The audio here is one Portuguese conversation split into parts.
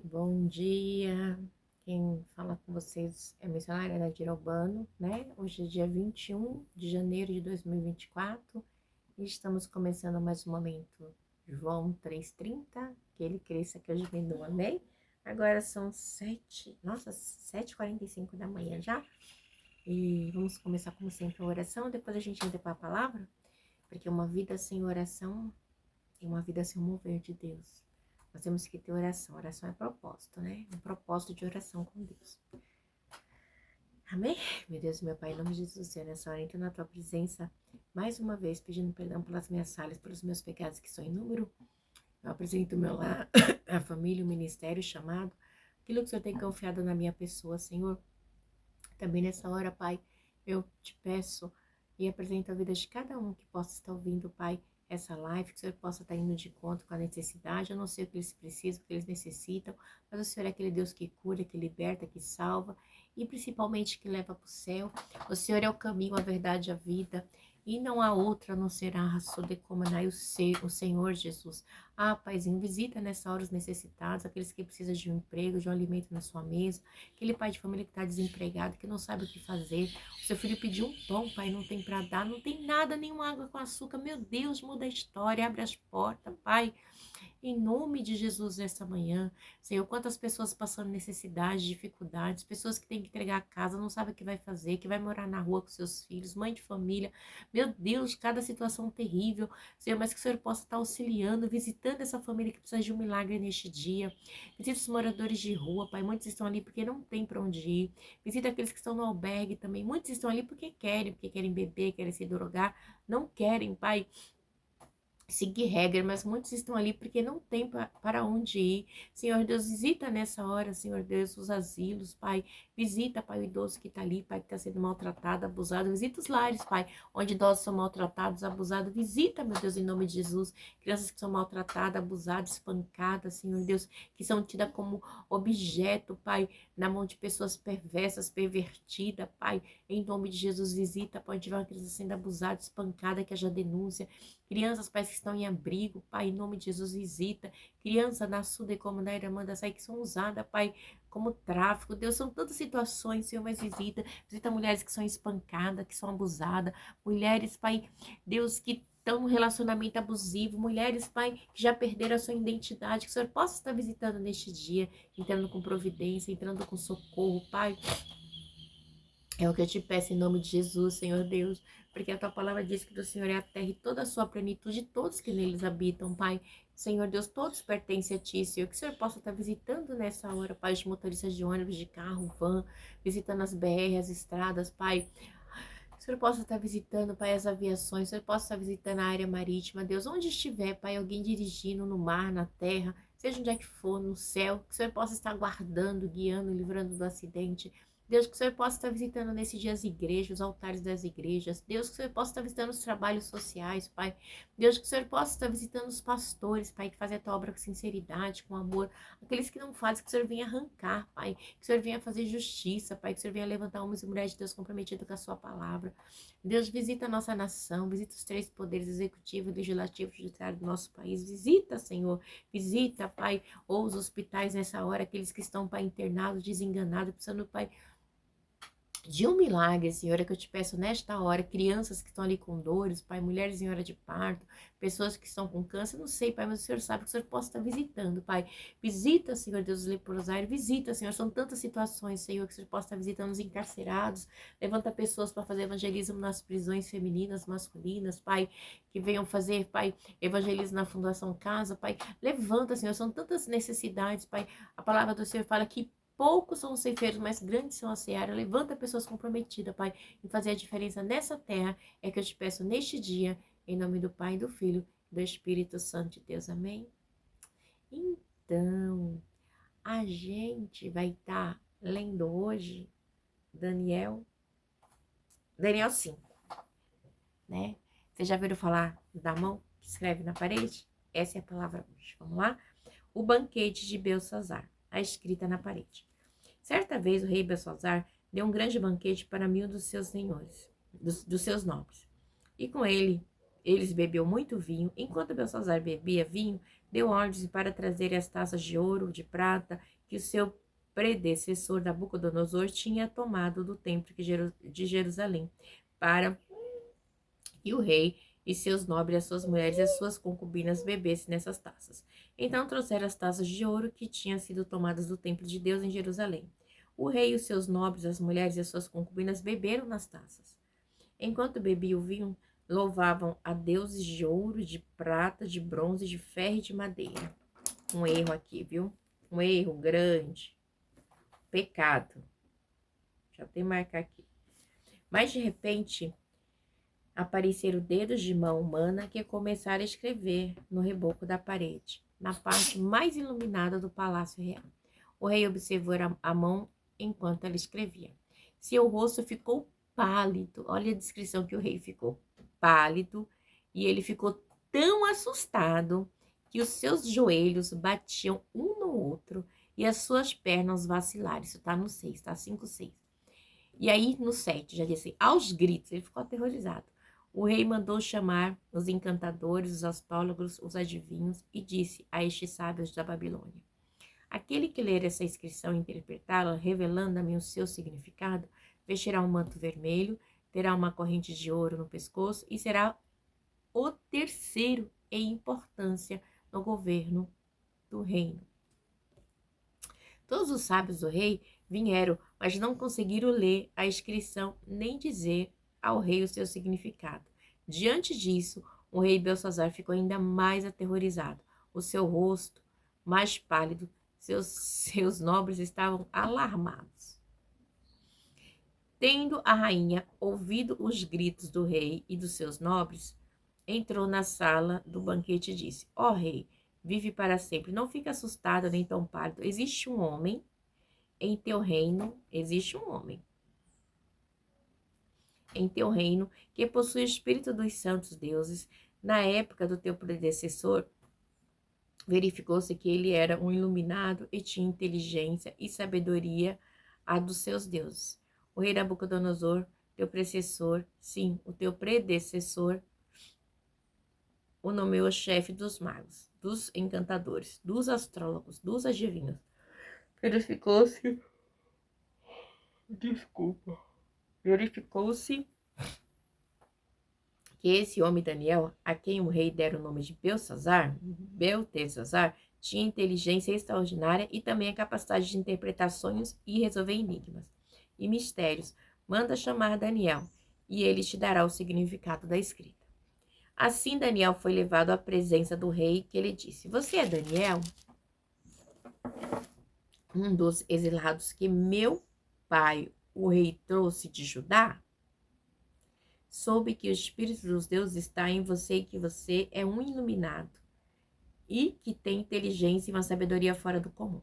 Bom dia, quem fala com vocês é a missionária Nadir Albano, né? Hoje é dia 21 de janeiro de 2024 e estamos começando mais um momento João 3:30, que ele cresça que eu diminua, amém? Agora são 7h45 da manhã já e vamos começar como sempre a oração, depois a gente entra para a palavra, porque uma vida sem oração é uma vida sem o mover de Deus. Nós temos que ter oração. Oração é propósito, né? Um propósito de oração com Deus. Amém? Meu Deus, meu Pai, em nome de Jesus, Senhor, nessa hora entro na tua presença, mais uma vez, pedindo perdão pelas minhas falhas, pelos meus pecados que são em número. Eu apresento o meu lar, a família, o ministério, o chamado, aquilo que o Senhor tem confiado na minha pessoa, Senhor. Também nessa hora, Pai, eu te peço e apresento a vida de cada um que possa estar ouvindo, Pai, essa live, que o Senhor possa estar indo de conta com a necessidade. Eu não sei o que eles precisam, o que eles necessitam, mas o Senhor é aquele Deus que cura, que liberta, que salva e principalmente que leva para o céu. O Senhor é o caminho, a verdade, a vida. E não há outra a não ser a Raçodecomanai, o Senhor Jesus. Ah, Paizinho, visita nessa hora os necessitados, aqueles que precisam de um emprego, de um alimento na sua mesa, aquele pai de família que está desempregado, que não sabe o que fazer. O seu filho pediu um pão, pai, não tem para dar, não tem nada, nenhuma água com açúcar. Meu Deus, muda a história, abre as portas, pai. Em nome de Jesus, nessa manhã, Senhor, quantas pessoas passando necessidades, dificuldades, pessoas que têm que entregar a casa, não sabem o que vai fazer, que vai morar na rua com seus filhos, mãe de família. Meu Deus, cada situação terrível, Senhor, mas que o Senhor possa estar auxiliando, visitando essa família que precisa de um milagre neste dia. Visita os moradores de rua, Pai, muitos estão ali porque não tem para onde ir. Visita aqueles que estão no albergue também, muitos estão ali porque querem beber, querem se drogar, não querem, Pai, seguir regra, mas muitos estão ali porque não tem para onde ir. Senhor Deus, visita nessa hora, Senhor Deus, os asilos, Pai. Visita, Pai, o idoso que está ali, Pai, que está sendo maltratado, abusado. Visita os lares, Pai, onde idosos são maltratados, abusados. Visita, meu Deus, em nome de Jesus, crianças que são maltratadas, abusadas, espancadas, Senhor Deus, que são tidas como objeto, Pai, na mão de pessoas perversas, pervertidas, Pai. Em nome de Jesus, visita, Pai, onde tiver uma criança sendo abusada, espancada, que haja denúncia. Crianças, pais que estão em abrigo, Pai, em nome de Jesus, visita. Criança na Suda e como na Iramanda Sai, que são usadas, Pai, como tráfico. Deus, são tantas situações, Senhor, mas visita. Visita mulheres que são espancadas, que são abusadas. Mulheres, Pai, Deus, que estão no relacionamento abusivo. Mulheres, Pai, que já perderam a sua identidade. Que o Senhor possa estar visitando neste dia, entrando com providência, entrando com socorro, Pai. É o que eu te peço em nome de Jesus, Senhor Deus, porque a tua palavra diz que do Senhor é a terra e toda a sua plenitude, todos que neles habitam, Pai. Senhor Deus, todos pertencem a ti, Senhor. Que o Senhor possa estar visitando nessa hora, Pai, os motoristas de ônibus, de carro, van, visitando as BR, as estradas, Pai. Que o Senhor possa estar visitando, Pai, as aviações, o Senhor possa estar visitando a área marítima, Deus, onde estiver, Pai, alguém dirigindo no mar, na terra, seja onde é que for, no céu, que o Senhor possa estar guardando, guiando, livrando do acidente. Deus, que o Senhor possa estar visitando nesse dia as igrejas, os altares das igrejas. Deus, que o Senhor possa estar visitando os trabalhos sociais, Pai. Deus, que o Senhor possa estar visitando os pastores, Pai, que fazem a tua obra com sinceridade, com amor. Aqueles que não fazem, que o Senhor venha arrancar, Pai. Que o Senhor venha fazer justiça, Pai. Que o Senhor venha levantar homens e mulheres de Deus comprometidos com a sua palavra. Deus, visita a nossa nação, visita os três poderes executivo, legislativo e judiciário do nosso país. Visita, Senhor. Visita, Pai, ou os hospitais nessa hora, aqueles que estão, Pai, internados, desenganados, precisando, Pai, de um milagre, Senhor, é que eu te peço nesta hora, crianças que estão ali com dores, Pai, mulheres em hora de parto, pessoas que estão com câncer, não sei, Pai, mas o Senhor sabe que o Senhor possa estar visitando, Pai. Visita, Senhor Deus, os leprosários, visita, Senhor, são tantas situações, Senhor, que o Senhor possa estar visitando os encarcerados, levanta pessoas para fazer evangelismo nas prisões femininas, masculinas, Pai, que venham fazer, Pai, evangelismo na Fundação Casa, Pai, levanta, Senhor, são tantas necessidades, Pai, a palavra do Senhor fala que poucos são os ceifeiros, mas grandes são a seara. Levanta pessoas comprometidas, Pai, em fazer a diferença nessa terra. É que eu te peço neste dia, em nome do Pai, do Filho e do Espírito Santo de Deus. Amém? Então, a gente vai estar lendo hoje Daniel 5, né? Vocês já viram falar da mão que escreve na parede? Essa é a palavra hoje. Vamos lá? O banquete de Belsazar, a escrita na parede. Certa vez o rei Belsazar deu um grande banquete para 1000 dos seus senhores, dos seus nobres. E com eles bebeu muito vinho. Enquanto Belsazar bebia vinho, deu ordens para trazer as taças de ouro, de prata, que o seu predecessor Nabucodonosor tinha tomado do templo de Jerusalém, para que o rei e seus nobres, as suas mulheres e as suas concubinas bebessem nessas taças. Então trouxeram as taças de ouro que tinham sido tomadas do templo de Deus em Jerusalém. O rei e os seus nobres, as mulheres e as suas concubinas beberam nas taças. Enquanto bebiam o vinho, louvavam a deuses de ouro, de prata, de bronze, de ferro e de madeira. Um erro aqui, viu? Um erro grande. Pecado. Deixa eu até marcar aqui. Mas de repente apareceram dedos de mão humana que começaram a escrever no reboco da parede, na parte mais iluminada do palácio real. O rei observou a mão enquanto ela escrevia. Seu rosto ficou pálido. Olha a descrição que o rei ficou. Pálido. E ele ficou tão assustado que os seus joelhos batiam um no outro e as suas pernas vacilaram. Isso tá no 6, tá? 5, 6. E aí no 7, já disse, aos gritos, ele ficou aterrorizado. O rei mandou chamar os encantadores, os astrólogos, os adivinhos e disse a estes sábios da Babilônia: aquele que ler essa inscrição e interpretá-la, revelando-me o seu significado, vestirá um manto vermelho, terá uma corrente de ouro no pescoço e será o terceiro em importância no governo do reino. Todos os sábios do rei vieram, mas não conseguiram ler a inscrição nem dizer ao rei o seu significado. Diante disso, o rei Belsazar ficou ainda mais aterrorizado. O seu rosto, mais pálido, seus nobres estavam alarmados. Tendo a rainha ouvido os gritos do rei e dos seus nobres, entrou na sala do banquete e disse: ó rei, vive para sempre, não fique assustado nem tão pálido. Existe um homem em teu reino, em teu reino que possui o espírito dos santos deuses. Na época do teu predecessor, verificou-se que ele era um iluminado e tinha inteligência e sabedoria a dos seus deuses. O rei Nabucodonosor, teu predecessor, sim, o teu predecessor, o nomeou chefe dos magos, dos encantadores, dos astrólogos, dos adivinhos. Verificou-se que esse homem Daniel, a quem o rei dera o nome de Beltesazar, tinha inteligência extraordinária e também a capacidade de interpretar sonhos e resolver enigmas e mistérios. Manda chamar Daniel, e ele te dará o significado da escrita. Assim Daniel foi levado à presença do rei, que lhe disse: você é Daniel, um dos exilados que meu pai, o rei, trouxe de Judá? Soube que o Espírito dos deuses está em você e que você é um iluminado e que tem inteligência e uma sabedoria fora do comum.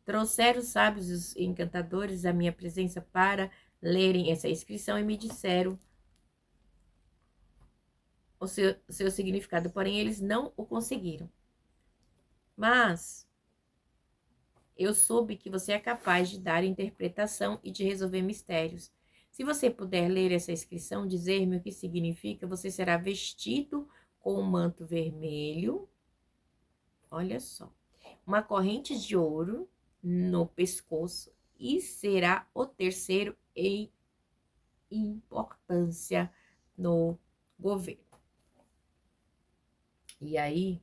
Trouxeram os sábios e os encantadores à minha presença para lerem essa inscrição e me disseram o seu significado, porém eles não o conseguiram. Mas eu soube que você é capaz de dar interpretação e de resolver mistérios. Se você puder ler essa inscrição, dizer-me o que significa, você será vestido com um manto vermelho, olha só, uma corrente de ouro no pescoço e será o terceiro em importância no governo. E aí,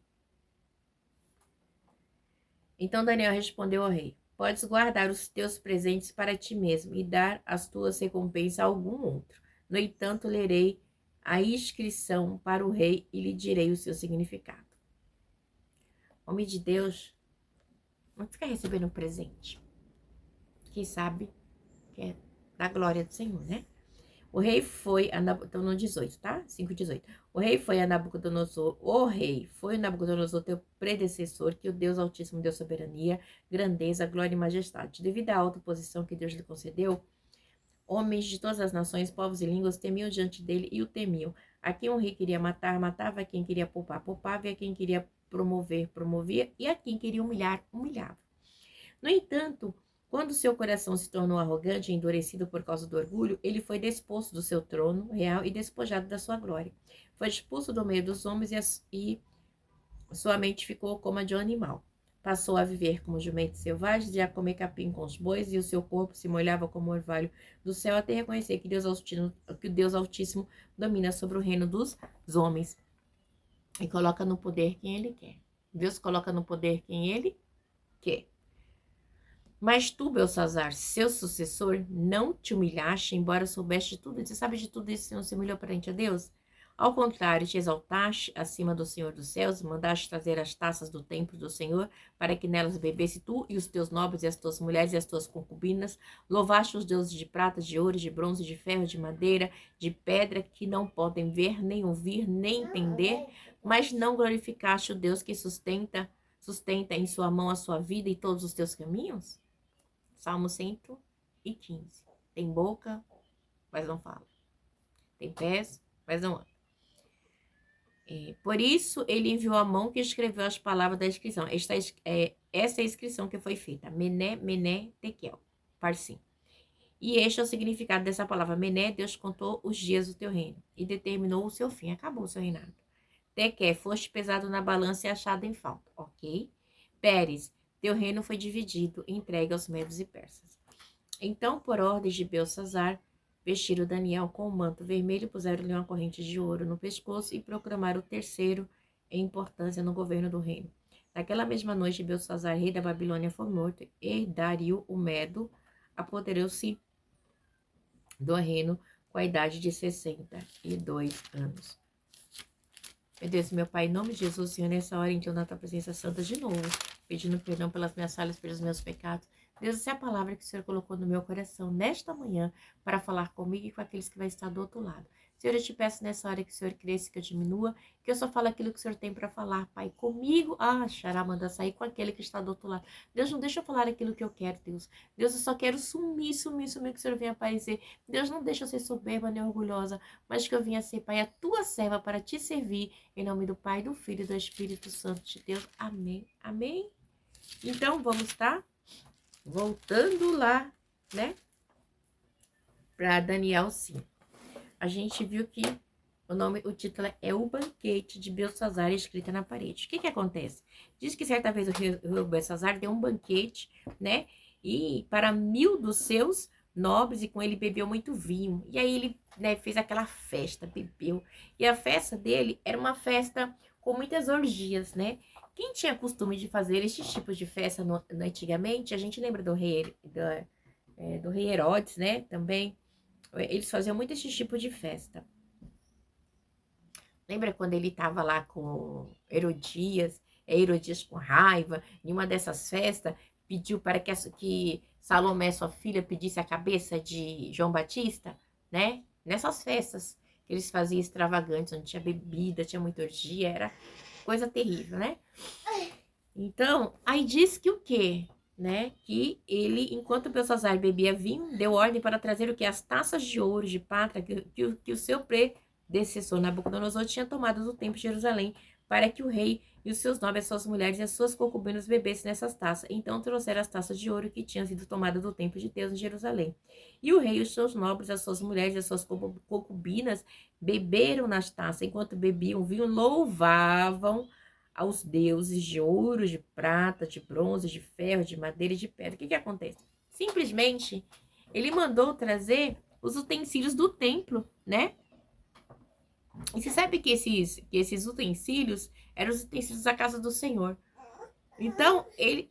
então Daniel respondeu ao rei: podes guardar os teus presentes para ti mesmo e dar as tuas recompensas a algum outro. No entanto, lerei a inscrição para o rei e lhe direi o seu significado. Homem de Deus, não fica recebendo um presente. Quem sabe que é da glória do Senhor, né? O rei foi a então no 18, tá? 5:18. O rei foi o Nabucodonosor, teu predecessor, que o Deus Altíssimo deu soberania, grandeza, glória e majestade. Devido à alta posição que Deus lhe concedeu, homens de todas as nações, povos e línguas temiam diante dele e o temiam. A quem o rei queria matar, matava; a quem queria poupar, poupava; e a quem queria promover, promovia; e a quem queria humilhar, humilhava. No entanto, quando seu coração se tornou arrogante e endurecido por causa do orgulho, ele foi desposto do seu trono real e despojado da sua glória. Foi expulso do meio dos homens e Sua mente ficou como a de um animal. Passou a viver como jumento selvagem e a comer capim com os bois, e o seu corpo se molhava como o orvalho do céu, até reconhecer que Deus Altíssimo domina sobre o reino dos homens e coloca no poder quem ele quer. Deus coloca no poder quem ele quer. Mas tu, Belsazar, seu sucessor, não te humilhaste, embora soubeste de tudo. Você sabe de tudo isso e não se humilhou perante a Deus? Ao contrário, te exaltaste acima do Senhor dos céus, mandaste trazer as taças do templo do Senhor, para que nelas bebesse tu e os teus nobres e as tuas mulheres e as tuas concubinas. Louvaste os deuses de prata, de ouro, de bronze, de ferro, de madeira, de pedra, que não podem ver, nem ouvir, nem entender, mas não glorificaste o Deus que sustenta em sua mão a sua vida e todos os teus caminhos? Salmo 115. Tem boca, mas não fala. Tem pés, mas não anda. Por isso, ele enviou a mão que escreveu as palavras da inscrição. Essa é a inscrição que foi feita. Mené, Mené, Tekel. Parsim. E este é o significado dessa palavra. Mené, Deus contou os dias do teu reino e determinou o seu fim. Acabou o seu reinado. Tekel, foste pesado na balança e achado em falta. Ok? Pérez, teu reino foi dividido e entregue aos medos e persas. Então, por ordem de Belsazar, vestiram Daniel com um manto vermelho, puseram-lhe uma corrente de ouro no pescoço e proclamaram o terceiro em importância no governo do reino. Naquela mesma noite, Belsazar, rei da Babilônia, foi morto, e Dario, o Medo, apoderou-se do reino com a idade de 62 anos. Meu Deus, meu Pai, em nome de Jesus, Senhor, nessa hora, então, na tua presença santa de novo, pedindo perdão pelas minhas falhas, pelos meus pecados. Deus, essa é a palavra que o Senhor colocou no meu coração nesta manhã para falar comigo e com aqueles que vai estar do outro lado. Senhor, eu te peço nessa hora que o Senhor cresça, que eu diminua, que eu só fale aquilo que o Senhor tem para falar, Pai, comigo. Xaramanda, sair com aquele que está do outro lado. Deus, não deixa eu falar aquilo que eu quero, Deus. Deus, eu só quero sumir, que o Senhor venha aparecer. Deus, não deixa eu ser soberba nem orgulhosa, mas que eu venha ser, Pai, a tua serva para te servir. Em nome do Pai, do Filho e do Espírito Santo de Deus. Amém. Amém. Então, vamos estar voltando lá, né? Para Daniel 5. A gente viu que o título é O Banquete de Belsazar, escrita na parede. O que acontece? Diz que certa vez o rei Belsazar deu um banquete, né? E para 1000 dos seus nobres, e com ele bebeu muito vinho. E aí ele, né, fez aquela festa, bebeu. E a festa dele era uma festa com muitas orgias, né? Quem tinha costume de fazer esses tipos de festa antigamente, a gente lembra do rei Herodes, né? Também, eles faziam muito esse tipo de festa. Lembra quando ele estava lá com Herodias com raiva, em uma dessas festas, pediu para que Salomé, sua filha, pedisse a cabeça de João Batista, né? Nessas festas que eles faziam extravagantes, onde tinha bebida, tinha muita orgia, era coisa terrível, né? Então, aí diz que o quê? Né? Que ele, enquanto Belsazar bebia vinho, deu ordem para trazer o que? As taças de ouro, de prata, que o seu predecessor Nabucodonosor tinha tomado do templo de Jerusalém, para que o rei e os seus nobres, as suas mulheres e as suas concubinas bebessem nessas taças. Então trouxeram as taças de ouro que tinham sido tomadas do templo de Deus em Jerusalém. E o rei e os seus nobres, as suas mulheres e as suas concubinas beberam nas taças. Enquanto bebiam vinho, louvavam aos deuses de ouro, de prata, de bronze, de ferro, de madeira e de pedra. O que acontece? Simplesmente, ele mandou trazer os utensílios do templo, né? E você sabe que esses utensílios eram os utensílios da casa do Senhor. Então, ele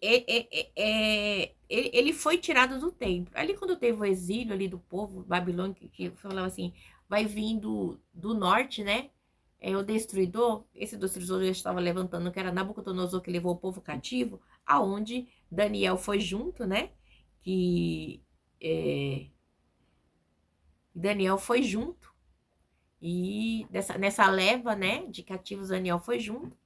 foi tirado do templo. Ali quando teve o exílio ali do povo babilônico, que falava assim, vai vindo do norte, né? O destruidor, esse destruidor já estava levantando, que era Nabucodonosor, que levou o povo cativo, aonde Daniel foi junto, né? Daniel foi junto. E nessa leva, né, de cativos, Daniel foi junto.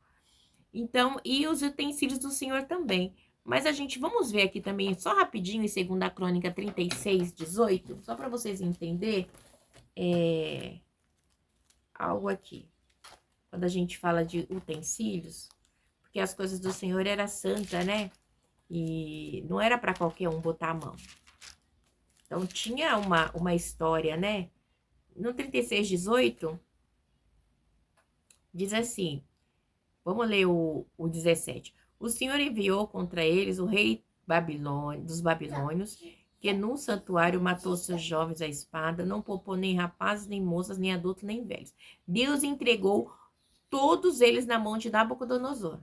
Então, e os utensílios do Senhor também. Mas vamos ver aqui também, só rapidinho, em 2 Crônica 36, 18, só para vocês entenderem algo aqui. Quando a gente fala de utensílios, porque as coisas do Senhor era santa, né? E não era para qualquer um botar a mão. Então, tinha uma história, né? No 36, 18, diz assim, Vamos ler o 17. O Senhor enviou contra eles o rei dos babilônios, que no santuário matou seus jovens à espada, não poupou nem rapazes, nem moças, nem adultos, nem velhos. Deus entregou todos eles na mão de Nabucodonosor.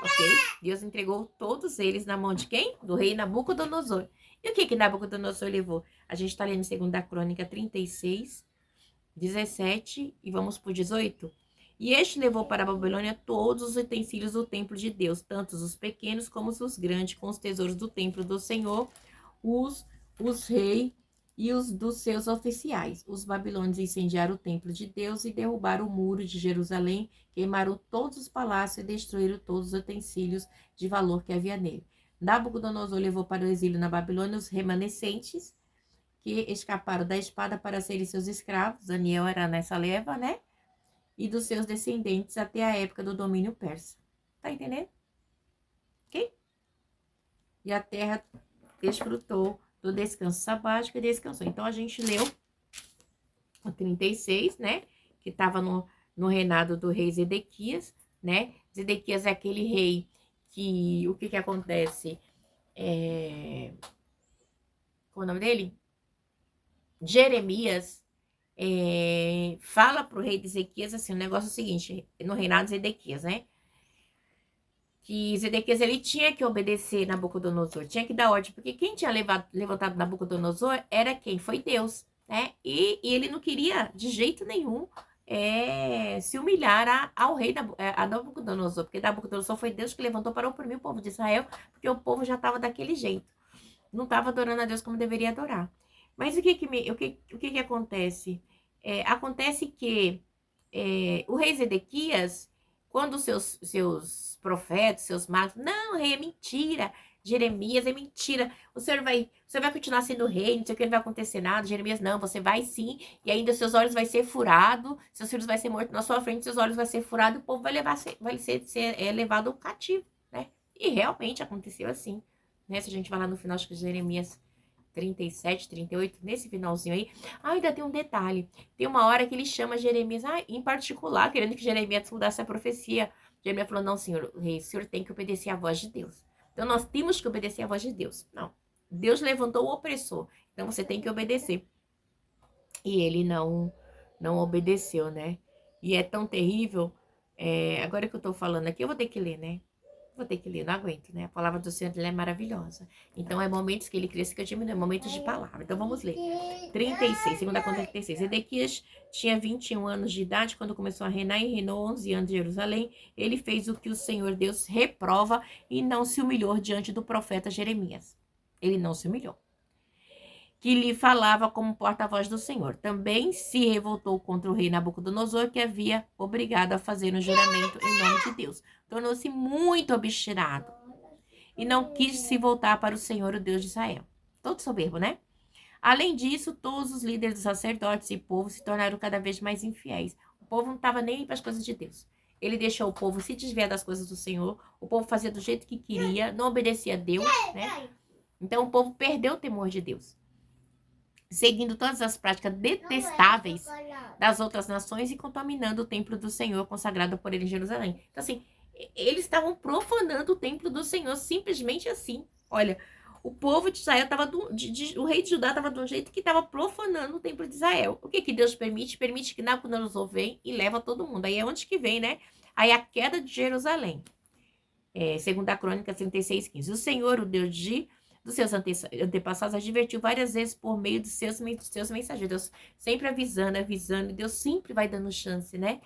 Ok? Deus entregou todos eles na mão de quem? Do rei Nabucodonosor. E o que Nabucodonosor levou? A gente está lendo 2 Crônica 36, 17 e vamos por 18. E este levou para a Babilônia todos os utensílios do templo de Deus, tanto os pequenos como os grandes, com os tesouros do templo do Senhor, os reis e os dos seus oficiais. Os babilônios incendiaram o templo de Deus e derrubaram o muro de Jerusalém, queimaram todos os palácios e destruíram todos os utensílios de valor que havia nele. Nabucodonosor levou para o exílio na Babilônia os remanescentes que escaparam da espada para serem seus escravos. Daniel era nessa leva, né? E dos seus descendentes até a época do domínio persa. Tá entendendo? Ok? E a terra desfrutou do descanso sabático e descansou. Então, a gente leu o 36, né? Que estava no reinado do rei Zedequias, né? Zedequias é aquele rei que... O que acontece? Qual é o nome dele? Jeremias fala para o rei de Ezequias assim, o negócio é o seguinte, no reinado de Zedequias, né? Que Zedequias, ele tinha que obedecer Nabucodonosor, tinha que dar ordem, porque quem tinha levantado Nabucodonosor era quem? Foi Deus, né? E ele não queria, de jeito nenhum, se humilhar ao rei a Nabucodonosor, porque Nabucodonosor foi Deus que levantou para oprimir o povo de Israel, porque o povo já estava daquele jeito, não estava adorando a Deus como deveria adorar. Mas o que acontece? Acontece que o rei Zedequias, quando seus profetas, seus magos, não, rei, é mentira. Jeremias, é mentira. Você vai continuar sendo rei, não sei o que, não vai acontecer nada. Jeremias, não, você vai sim, e ainda seus olhos vai ser furado, seus filhos vai ser morto na sua frente, seus olhos vai ser furado, e o povo vai ser levado cativo, né? E realmente aconteceu assim, né? Se a gente vai lá no final, acho que Jeremias 37, 38, nesse finalzinho aí. Ainda tem um detalhe. Tem uma hora que ele chama Jeremias, em particular, querendo que Jeremias mudasse a profecia. Jeremias falou, não, senhor, o senhor tem que obedecer à voz de Deus. Então, nós temos que obedecer à voz de Deus. Não. Deus levantou o opressor. Então, você tem que obedecer. E ele não obedeceu, né? E é tão terrível. Agora que eu tô falando aqui, eu vou ter que ler, né? Vou ter que ler, não aguento, né? A palavra do Senhor é maravilhosa. Então, é momentos que ele cresce que eu diminui, é momentos de palavra. Então, vamos ler. 36, segunda conta 36. Ezequias tinha 21 anos de idade quando começou a reinar e reinou 11 anos em Jerusalém. Ele fez o que o Senhor Deus reprova e não se humilhou diante do profeta Jeremias. Ele não se humilhou. Que lhe falava como porta-voz do Senhor. Também se revoltou contra o rei Nabucodonosor, que havia obrigado a fazer um juramento em nome de Deus. Tornou-se muito obstinado e não quis se voltar para o Senhor, o Deus de Israel. Todo soberbo, né? Além disso, todos os líderes dos sacerdotes e povo se tornaram cada vez mais infiéis. O povo não estava nem para as coisas de Deus. Ele deixou o povo se desviar das coisas do Senhor. O povo fazia do jeito que queria, não obedecia a Deus, né? Então, o povo perdeu o temor de Deus, seguindo todas as práticas detestáveis das outras nações e contaminando o templo do Senhor consagrado por ele em Jerusalém. Então, assim, eles estavam profanando o templo do Senhor simplesmente assim. Olha, o povo de Israel estava o rei de Judá estava de um jeito que estava profanando o templo de Israel. O que Deus permite? Permite que Nabucodonosor vem e leva todo mundo. Aí é onde que vem, né? Aí a queda de Jerusalém. Segunda Crônica 36, 15. O Senhor, o Deus dos seus antepassados, advertiu várias vezes por meio dos seus mensageiros. Deus sempre avisando, e Deus sempre vai dando chance, né?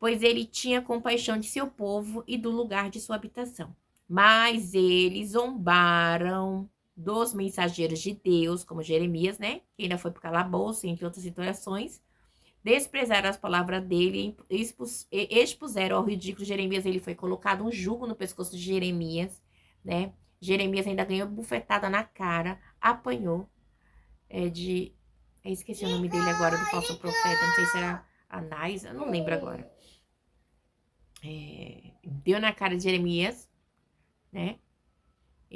Pois ele tinha compaixão de seu povo e do lugar de sua habitação. Mas eles zombaram dos mensageiros de Deus, como Jeremias, né? Que ainda foi para o calabouço, entre outras situações. Desprezaram as palavras dele e expuseram ao ridículo Jeremias. Ele foi colocado um jugo no pescoço de Jeremias, né? Jeremias ainda ganhou bufetada na cara, apanhou esqueci o nome dele agora, do falso profeta, não sei se era Anás, eu não lembro agora. Deu na cara de Jeremias, né?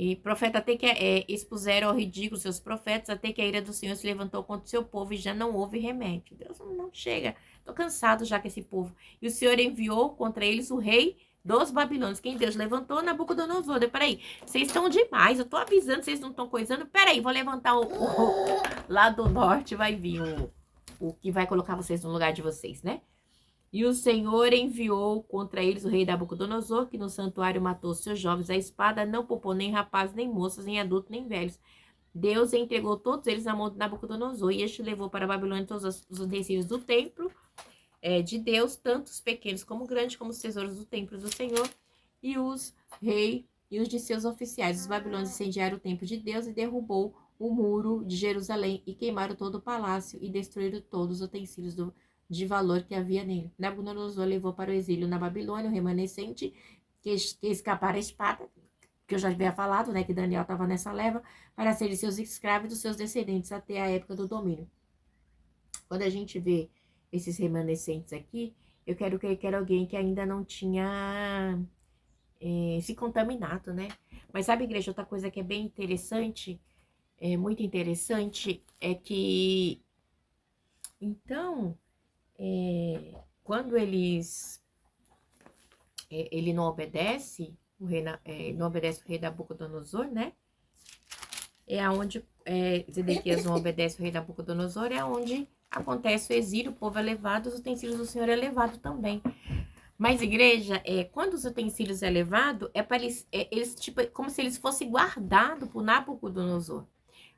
E profeta até que expuseram ao ridículo seus profetas, até que a ira do Senhor se levantou contra o seu povo e já não houve remédio. Deus não chega. Tô cansado já com esse povo. E o Senhor enviou contra eles o rei dos Babilônios. Quem Deus levantou? Nabucodonosor. Peraí, vocês estão demais. Eu tô avisando, vocês não estão coisando. Peraí, vou levantar lá do norte, vai vir o que vai colocar vocês no lugar de vocês, né? E o Senhor enviou contra eles o rei Nabucodonosor, que no santuário matou seus jovens à espada, não poupou nem rapazes, nem moças, nem adultos, nem velhos. Deus entregou todos eles na mão de Nabucodonosor, e este levou para a Babilônia todos os utensílios do templo de Deus, tanto os pequenos como grandes, como os tesouros do templo do Senhor, e os reis e os de seus oficiais. Os babilônios incendiaram o templo de Deus e derrubou o muro de Jerusalém, e queimaram todo o palácio, e destruíram todos os utensílios de valor que havia nele. Nabucodonosor levou para o exílio na Babilônia o remanescente que escapara a espada, que eu já havia falado, né, que Daniel estava nessa leva, para serem seus escravos e dos seus descendentes até a época do domínio. Quando a gente vê esses remanescentes aqui, eu quero que era alguém que ainda não tinha se contaminado, né? Mas sabe, igreja, outra coisa que é bem interessante, muito interessante, é que, então, quando ele não obedece, não obedece o rei Nabucodonosor, né? É onde Zedequias não obedece o rei Nabucodonosor, é onde acontece o exílio, o povo é levado, os utensílios do Senhor é levado também. Mas, igreja, quando os utensílios é levado, para eles tipo, como se eles fossem guardados por Nabucodonosor.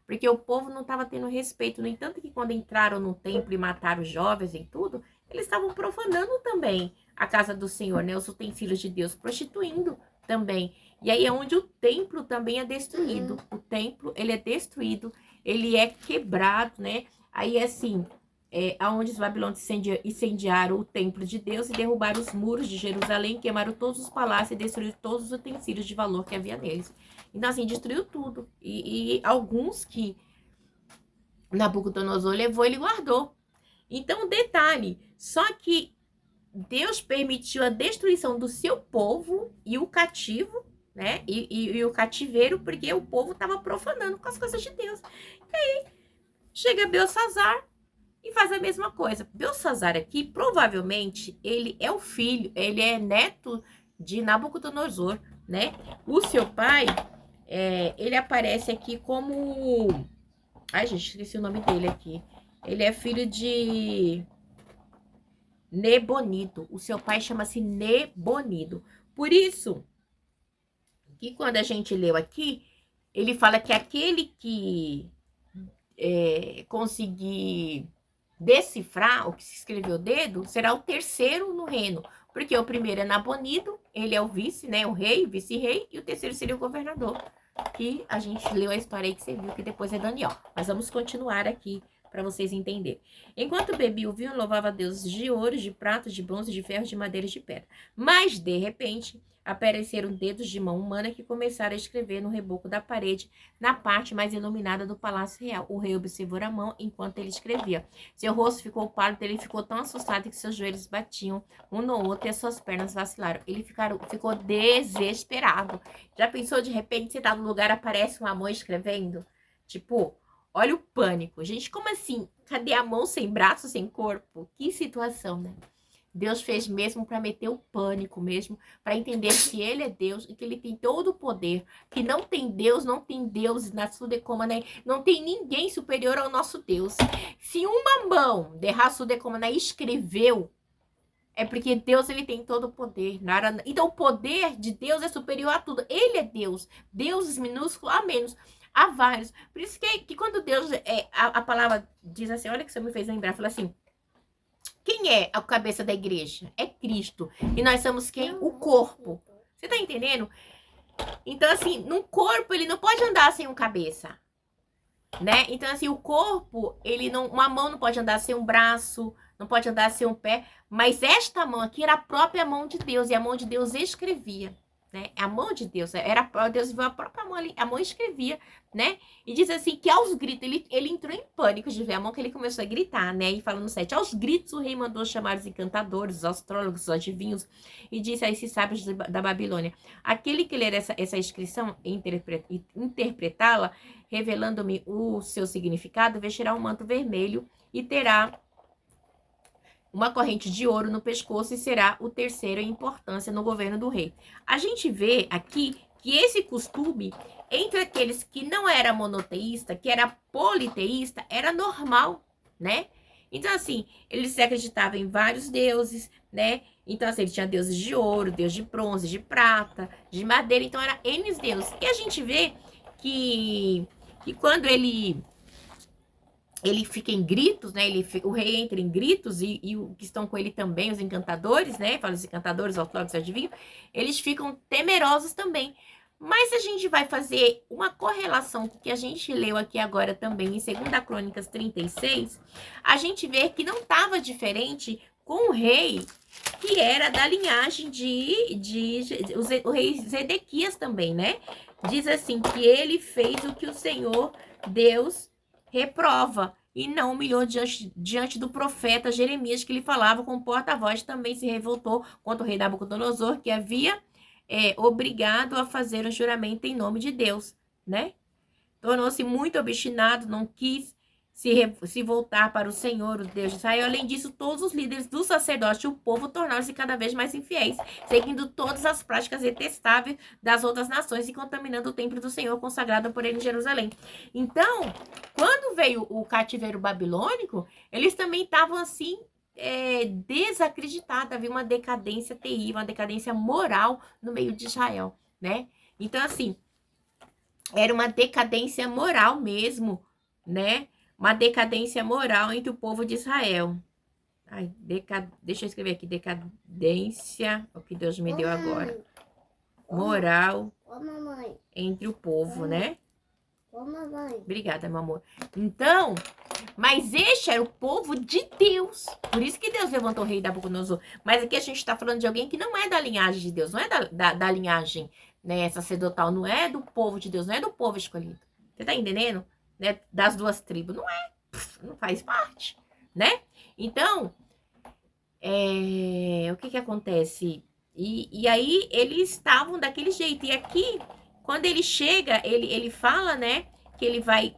Porque o povo não estava tendo respeito. No entanto, que quando entraram no templo e mataram os jovens e tudo, eles estavam profanando também a casa do Senhor, né? Os utensílios de Deus, prostituindo também. E aí é onde o templo também é destruído. O templo, ele é destruído, ele é quebrado, né? Aí, assim, aonde os babilônios incendiaram o templo de Deus e derrubaram os muros de Jerusalém, queimaram todos os palácios e destruíram todos os utensílios de valor que havia neles. Então, assim, destruiu tudo. E alguns que Nabucodonosor levou, ele guardou. Então, detalhe, só que Deus permitiu a destruição do seu povo e o cativo, né? E o cativeiro, porque o povo estava profanando com as coisas de Deus. E aí, chega Belsazar e faz a mesma coisa. Belsazar aqui, provavelmente, ele é o filho, ele é neto de Nabucodonosor, né? O seu pai, ele aparece aqui como... Ai, gente, esqueci o nome dele aqui. Ele é filho de Nebonido. O seu pai chama-se Nebonido. Por isso, que quando a gente leu aqui, ele fala que aquele que conseguir decifrar o que se escreveu o dedo, será o terceiro no reino. Porque o primeiro é Nabonido, ele é o vice, né? O rei, vice-rei, e o terceiro seria o governador. Que a gente leu a história aí que você viu, que depois é Daniel. Mas vamos continuar aqui para vocês entenderem. Enquanto bebia o vinho, louvava a Deus de ouro, de prata, de bronze, de ferro, de madeira e de pedra. Mas, de repente, apareceram dedos de mão humana que começaram a escrever no reboco da parede, na parte mais iluminada do Palácio Real. O rei observou a mão enquanto ele escrevia. Seu rosto ficou pálido, ele ficou tão assustado que seus joelhos batiam um no outro e as suas pernas vacilaram. Ele ficou desesperado. Já pensou, de repente, você tá no lugar, aparece uma mão escrevendo? Tipo, olha o pânico. Gente, como assim? Cadê a mão sem braço, sem corpo? Que situação, né? Deus fez mesmo para meter o pânico mesmo, para entender que ele é Deus e que ele tem todo o poder, que não tem Deus na Sudecoma, né? Não tem ninguém superior ao nosso Deus. Se uma mão de Sudecoma escreveu, é porque Deus, ele tem todo o poder. Então o poder de Deus é superior a tudo. Ele é Deus. Deuses minúsculos a menos. Há vários. Por isso que quando Deus, a palavra diz assim, olha que você me fez lembrar, fala assim, quem é a cabeça da igreja? É Cristo. E nós somos quem? O corpo. Você tá entendendo? Então, assim, no corpo, ele não pode andar sem um cabeça. Né? Então, assim, o corpo, ele não... Uma mão não pode andar sem um braço, não pode andar sem um pé. Mas esta mão aqui era a própria mão de Deus. E a mão de Deus escrevia. né? A mão de Deus, Deus viu a própria mão ali, a mão escrevia, né? E diz assim, que aos gritos, ele entrou em pânico de ver a mão, que ele começou a gritar, né? E falando 7, aos gritos o rei mandou chamar os encantadores, os astrólogos, os adivinhos, e disse a esses sábios da Babilônia, aquele que ler essa inscrição e interpretá-la, revelando-me o seu significado, vestirá um manto vermelho e terá uma corrente de ouro no pescoço e será o terceiro em importância no governo do rei. A gente vê aqui que esse costume, entre aqueles que não era monoteísta, que era politeísta, era normal, né? Então, assim, eles acreditavam em vários deuses, né? Então, assim, eles tinham deuses de ouro, deus de bronze, de prata, de madeira, então era N deuses. E a gente vê que quando ele fica em gritos, né? O rei entra em gritos e o que estão com ele também, os encantadores, né? Fala os encantadores, astrólogos, adivinhos, eles ficam temerosos também. Mas a gente vai fazer uma correlação com o que a gente leu aqui agora também, em 2 Crônicas 36, a gente vê que não estava diferente com o rei, que era da linhagem o rei Zedequias também, né? Diz assim, que ele fez o que o Senhor Deus reprova e não humilhou diante do profeta Jeremias, que lhe falava com o porta-voz, também se revoltou contra o rei Nabucodonosor, que havia obrigado a fazer um juramento em nome de Deus, né? Tornou-se muito obstinado, não quis se voltar para o Senhor, o Deus de Israel. Além disso, todos os líderes do sacerdócio e o povo tornaram-se cada vez mais infiéis, seguindo todas as práticas detestáveis das outras nações e contaminando o templo do Senhor consagrado por ele em Jerusalém. Então, quando veio o cativeiro babilônico, eles também estavam assim, desacreditados. Havia uma decadência terrível, uma decadência moral no meio de Israel, né? Então, assim, era uma decadência moral mesmo, né? Uma decadência moral entre o povo de Israel. Ai, deixa eu escrever aqui, decadência, o que Deus me deu agora. Moral entre o povo, né? Obrigada, meu amor. Então, mas este era o povo de Deus. Por isso que Deus levantou o rei Nabucodonosor. Mas aqui a gente está falando de alguém que não é da linhagem de Deus, não é da linhagem, né, sacerdotal, não é do povo de Deus, não é do povo escolhido. Você tá entendendo? Né? Das duas tribos. Não é. Não faz parte, né? Então, o que acontece? E aí eles estavam daquele jeito. E aqui, quando ele chega, ele fala, né? Que ele vai,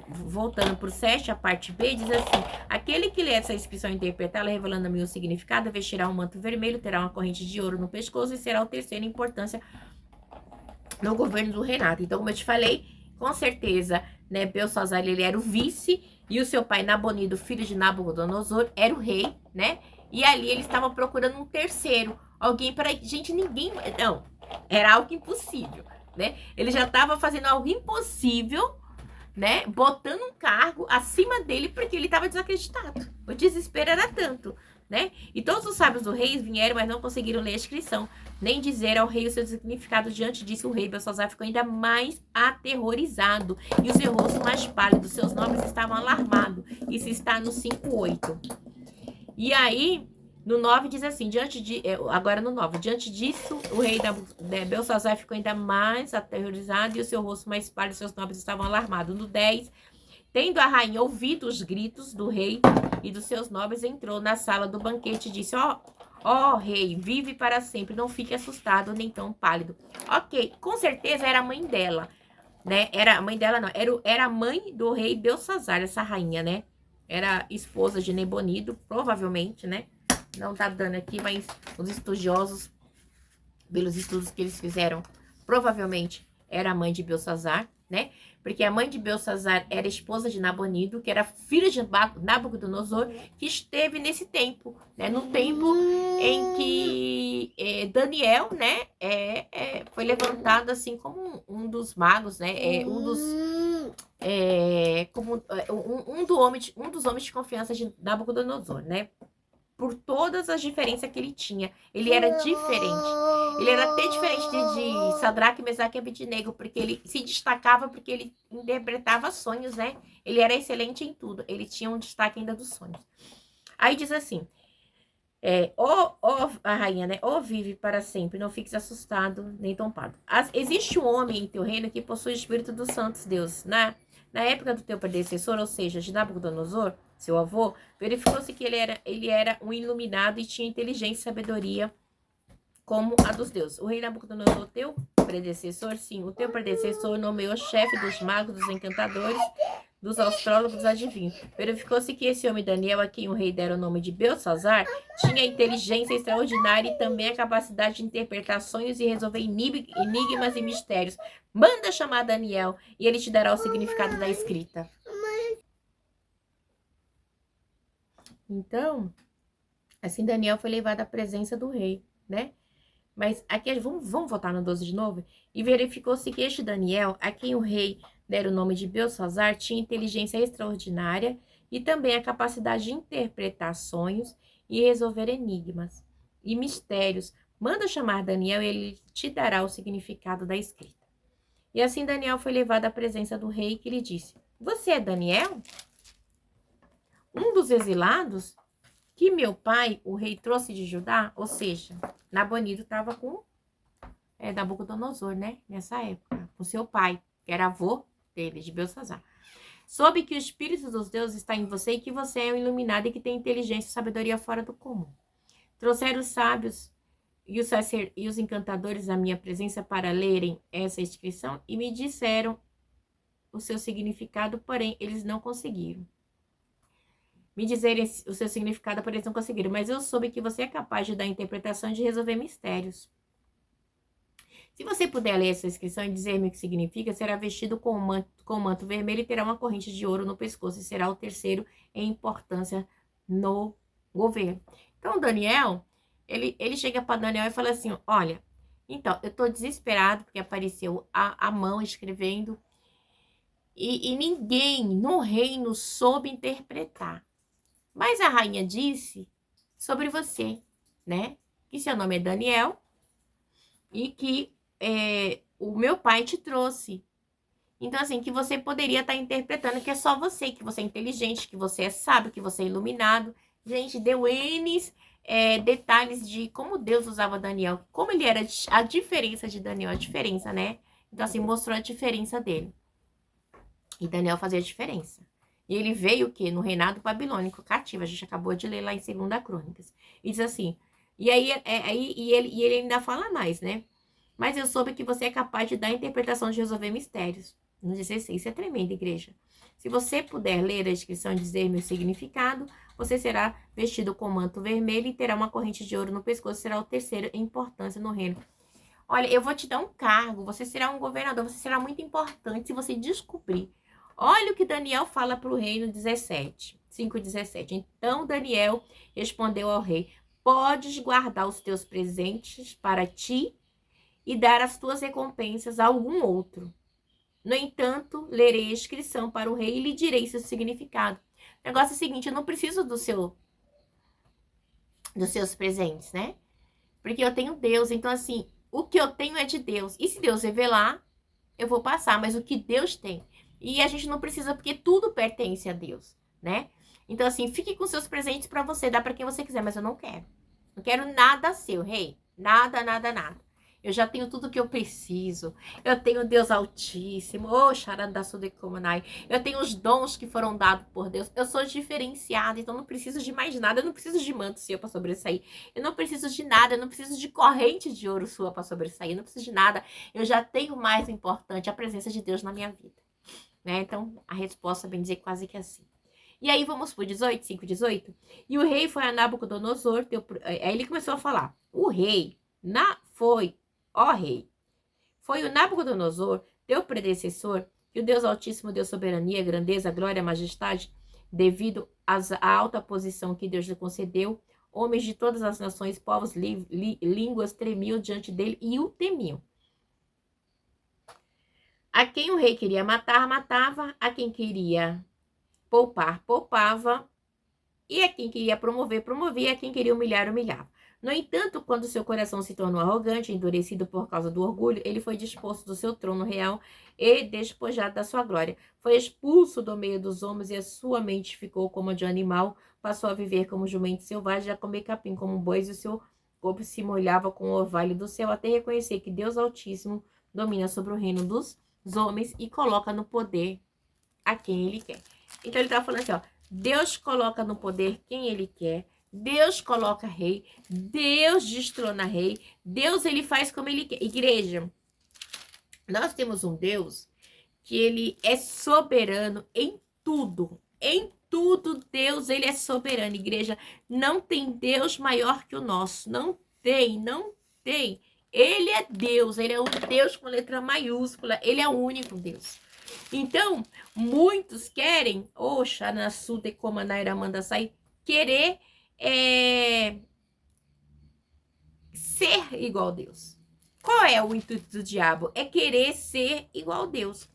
voltando para o 7, a parte B, diz assim, aquele que lê essa inscrição e interpretá-la, revelando-me o significado, vestirá um manto vermelho, terá uma corrente de ouro no pescoço e será o terceiro em importância no governo do Renato. Então, como eu te falei, com certeza, né, Belsazar, ele era o vice, e o seu pai Nabonido, filho de Nabucodonosor, era o rei, né? E ali eles estavam procurando um terceiro, alguém para... Gente, ninguém... Não, era algo impossível, né? Ele já estava fazendo algo impossível, né? Botando um cargo acima dele porque ele estava desacreditado. O desespero era tanto, né? E todos os sábios do rei vieram, mas não conseguiram ler a inscrição, nem dizer ao rei o seu significado. Diante disso, o rei Belsazar ficou ainda mais aterrorizado e o seu rosto mais pálido, seus nobres estavam alarmados. Isso está no 5:8. E aí, no 9 diz assim, agora no 9, diante disso, o rei Belsazar ficou ainda mais aterrorizado e o seu rosto mais pálido, seus nobres estavam alarmados. No 10, tendo a rainha ouvido os gritos do rei e dos seus nobres, entrou na sala do banquete e disse, ó rei, vive para sempre, não fique assustado nem tão pálido. Ok, com certeza era a mãe dela, né? Era a mãe dela, não, era a mãe do rei Belsazar, essa rainha, né? Era esposa de Nabonido, provavelmente, né? Não tá dando aqui, mas os estudiosos, pelos estudos que eles fizeram, provavelmente era a mãe de Belsazar, né? Porque a mãe de Belsazar era esposa de Nabonido, que era filha de Nabucodonosor, que esteve nesse tempo, né? No tempo em que Daniel, né? Foi levantado assim como um dos magos, né? Como um dos homens de confiança de Nabucodonosor, né? Por todas as diferenças que ele tinha. Ele era diferente. Ele era até diferente de Sadraque, Mesaque e Abednego, porque ele se destacava porque ele interpretava sonhos, né? Ele era excelente em tudo. Ele tinha um destaque ainda dos sonhos. Aí diz assim, Ó a rainha, né? Ó vive para sempre, não fiques assustado nem tombado. Existe um homem em teu reino que possui o espírito dos santos Deus. Na época do teu predecessor, ou seja, de Nabucodonosor, seu avô, verificou-se que ele era um iluminado e tinha inteligência e sabedoria como a dos deuses. O rei Nabucodonosor, teu predecessor, sim, o teu predecessor nomeou chefe dos magos, dos encantadores, dos astrólogos, dos adivinhos. Verificou-se que esse homem Daniel, a quem o rei dera o nome de Beltesazar, tinha inteligência extraordinária e também a capacidade de interpretar sonhos e resolver enigmas e mistérios. Manda chamar Daniel e ele te dará o significado da escrita. Então, assim Daniel foi levado à presença do rei, né? Mas aqui, vamos voltar no 12 de novo? E verificou-se que este Daniel, a quem o rei dera o nome de Beltesazar, tinha inteligência extraordinária e também a capacidade de interpretar sonhos e resolver enigmas e mistérios. Manda chamar Daniel e ele te dará o significado da escrita. E assim Daniel foi levado à presença do rei, que lhe disse: Você é Daniel? Um dos exilados que meu pai, o rei, trouxe de Judá? Ou seja, Nabonido estava com Nabucodonosor, né? Nessa época, com seu pai, que era avô dele, de Beltesazar. Soube que o Espírito dos deuses está em você e que você é um iluminado e que tem inteligência e sabedoria fora do comum. Trouxeram os sábios e os encantadores à minha presença para lerem essa inscrição e me disseram o seu significado, porém eles não conseguiram. Me dizerem o seu significado, porém eles não conseguiram. Mas eu soube que você é capaz de dar interpretação e de resolver mistérios. Se você puder ler essa inscrição e dizer-me o que significa, será vestido com um manto vermelho e terá uma corrente de ouro no pescoço e será o terceiro em importância no governo. Então, Daniel, ele chega para Daniel e fala assim, olha, então, eu estou desesperado porque apareceu a mão escrevendo e ninguém no reino soube interpretar. Mas a rainha disse sobre você, né? Que seu nome é Daniel e que o meu pai te trouxe. Então, assim, que você poderia estar interpretando que é só você, que você é inteligente, que você é sábio, que você é iluminado. Gente, deu N detalhes de como Deus usava Daniel, como ele era a diferença de Daniel, a diferença, né? Então, assim, mostrou a diferença dele. E Daniel fazia a diferença. E ele veio o quê? No reinado babilônico cativo. A gente acabou de ler lá em 2 Crônicas. E diz assim, e aí, ele ainda fala mais, né? Mas eu soube que você é capaz de dar a interpretação de resolver mistérios. No 16, isso é tremendo, igreja. Se você puder ler a inscrição e dizer-me o significado, você será vestido com manto vermelho e terá uma corrente de ouro no pescoço, será o terceiro em importância no reino. Olha, eu vou te dar um cargo, você será um governador, você será muito importante se você descobrir. Olha o que Daniel fala para o rei no 17, 5:17. Então Daniel respondeu ao rei, podes guardar os teus presentes para ti e dar as tuas recompensas a algum outro. No entanto, lerei a inscrição para o rei e lhe direi seu significado. O negócio é o seguinte, eu não preciso dos seus presentes, né? Porque eu tenho Deus, então assim, o que eu tenho é de Deus. E se Deus revelar, eu vou passar, mas o que Deus tem. E a gente não precisa, porque tudo pertence a Deus, né? Então assim, fique com seus presentes para você, dá para quem você quiser, mas eu não quero. Não quero nada seu, rei. Nada, nada, nada. Eu já tenho tudo que eu preciso. Eu tenho Deus Altíssimo. Oh, Sharandassudekumanai. Eu tenho os dons que foram dados por Deus. Eu sou diferenciada, então não preciso de mais nada. Eu não preciso de manto seu para sobressair. Eu não preciso de nada. Eu não preciso de corrente de ouro sua para sobressair. Eu não preciso de nada. Eu já tenho o mais importante, a presença de Deus na minha vida. Né? Então, a resposta vem dizer quase que assim. E aí vamos pro 18, 5:18. E o rei foi a Nabucodonosor. Aí ele começou a falar. O rei ó rei, foi o Nabucodonosor, teu predecessor, que o Deus Altíssimo deu soberania, grandeza, glória, majestade, devido à alta posição que Deus lhe concedeu. Homens de todas as nações, povos, línguas tremiam diante dele e o temiam. A quem o rei queria matar, matava. A quem queria poupar, poupava. E a quem queria promover, promovia. A quem queria humilhar, humilhava. No entanto, quando seu coração se tornou arrogante, endurecido por causa do orgulho, ele foi disposto do seu trono real e despojado da sua glória. Foi expulso do meio dos homens e a sua mente ficou como a de um animal, passou a viver como jumento selvagem, a comer capim como bois, e o seu corpo se molhava com o orvalho do céu, até reconhecer que Deus Altíssimo domina sobre o reino dos homens e coloca no poder a quem ele quer. Então ele tá falando assim, ó, Deus coloca no poder quem ele quer, Deus coloca rei, Deus destrona rei, Deus ele faz como ele quer. Igreja, nós temos um Deus que ele é soberano em tudo. Em tudo, Deus, ele é soberano. Igreja, não tem Deus maior que o nosso. Não tem, não tem. Ele é Deus, ele é um Deus com letra maiúscula, ele é o único Deus. Então, muitos querem, oxa, na sude como na manda sai, querer ser igual a Deus. Qual é o intuito do diabo? É querer ser igual a Deus.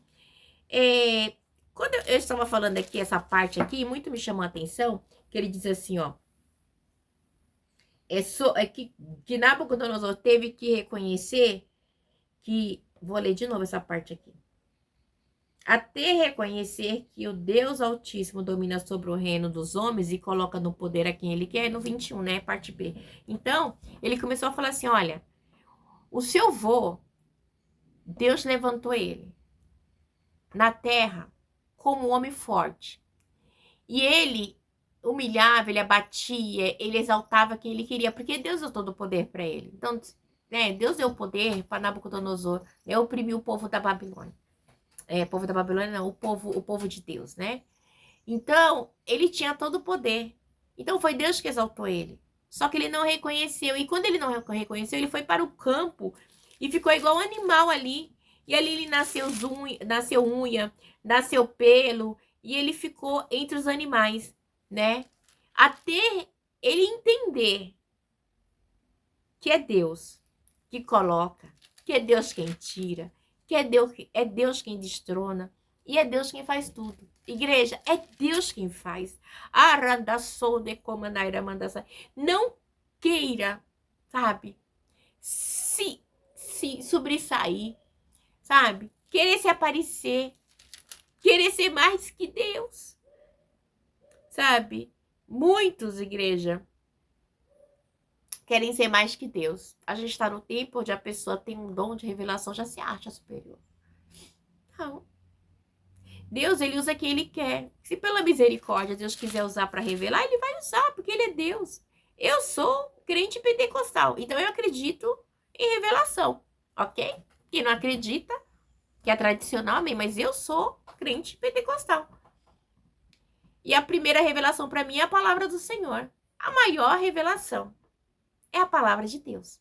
Quando eu estava falando aqui, essa parte aqui, muito me chamou a atenção, que ele diz assim, ó, que Nabucodonosor teve que reconhecer vou ler de novo essa parte aqui, até reconhecer que o Deus Altíssimo domina sobre o reino dos homens e coloca no poder a quem ele quer, no 21, né, parte B. Então, ele começou a falar assim, olha, o seu vô, Deus levantou ele na terra como um homem forte. E ele humilhava, ele abatia, ele exaltava quem ele queria, porque Deus deu todo o poder para ele. Então, né, Deus deu o poder para Nabucodonosor, né, oprimir o povo da Babilônia. Povo da Babilônia não, o povo de Deus, né? Então, ele tinha todo o poder. Então, foi Deus que exaltou ele. Só que ele não reconheceu. E quando ele não reconheceu, ele foi para o campo e ficou igual um animal ali. E ali ele nasceu unha, nasceu pelo, e ele ficou entre os animais, né? Até ele entender que é Deus que coloca, que é Deus quem tira, que é Deus quem destrona, e é Deus quem faz tudo. Igreja, é Deus quem faz. Não queira, sabe, se sobressair, sabe? Querer se aparecer, querer ser mais que Deus, sabe? Muitos, igreja, querem ser mais que Deus. A gente está no tempo onde a pessoa tem um dom de revelação, já se acha superior. Não. Deus, ele usa quem ele quer. Se pela misericórdia Deus quiser usar para revelar, ele vai usar, porque ele é Deus. Eu sou crente pentecostal, então eu acredito em revelação, ok? Quem não acredita, que é tradicional, amém, mas eu sou crente pentecostal. E a primeira revelação para mim é a palavra do Senhor. A maior revelação é a palavra de Deus.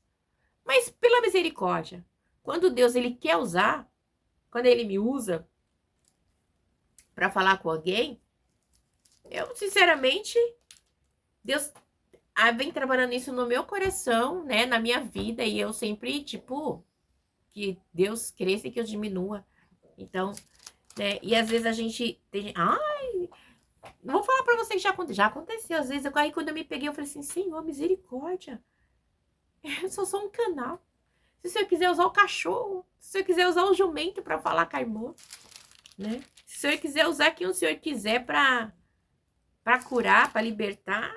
Mas pela misericórdia, quando Deus ele quer usar, quando ele me usa para falar com alguém, eu sinceramente, Deus vem trabalhando isso no meu coração, né, na minha vida, e eu sempre, tipo, que Deus cresça e que eu diminua. Então, né, e às vezes a gente tem, não vou falar pra vocês que já aconteceu, às vezes, aí quando eu me peguei, eu falei assim, Senhor, misericórdia, eu sou um canal. Se o senhor quiser usar o cachorro, se o senhor quiser usar o jumento pra falar com a irmã, né, se o senhor quiser usar quem o senhor quiser pra curar, pra libertar,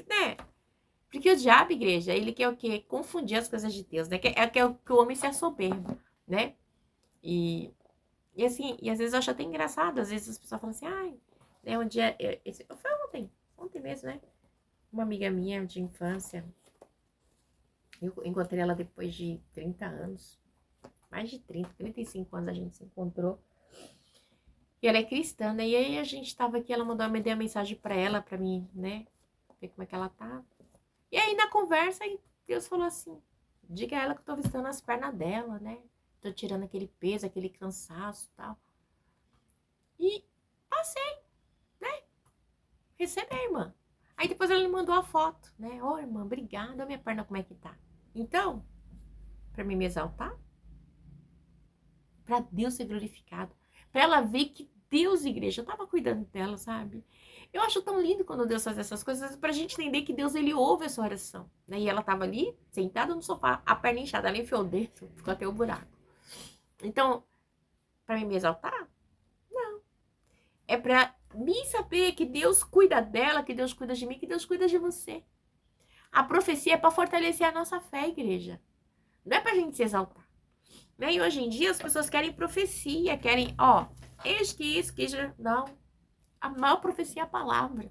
né? Porque o diabo, igreja, ele quer o quê? Confundir as coisas de Deus, né? Quer que o homem seja soberbo, né? E assim, e às vezes eu acho até engraçado, às vezes as pessoas falam assim, né, um dia, foi ontem mesmo, né? Uma amiga minha de infância, eu encontrei ela depois de 30 anos, mais de 35 anos a gente se encontrou, e ela é cristã, né? E aí a gente tava aqui, ela mandou, me dei uma mensagem pra ela, pra mim, né, ver como é que ela tá. E aí na conversa, Deus falou assim, diga a ela que eu tô visitando as pernas dela, né? Tô tirando aquele peso, aquele cansaço e tal. E passei, né? Recebi, irmã. Aí depois ela me mandou a foto, né? Ô, irmã, obrigada, minha perna como é que tá? Então, pra mim me exaltar, pra Deus ser glorificado, pra ela ver que Deus, igreja, eu tava cuidando dela, sabe? Eu acho tão lindo quando Deus faz essas coisas, pra gente entender que Deus, ele ouve essa oração, né? E ela tava ali, sentada no sofá, a perna inchada, ela enfiou o dedo, ficou até o buraco. Então, pra mim me exaltar? Não. É pra mim saber que Deus cuida dela, que Deus cuida de mim, que Deus cuida de você. A profecia é pra fortalecer a nossa fé, igreja. Não é pra gente se exaltar. Né? E hoje em dia as pessoas querem profecia, querem, ó, eis que isso, que isso. Não. A maior profecia é a palavra.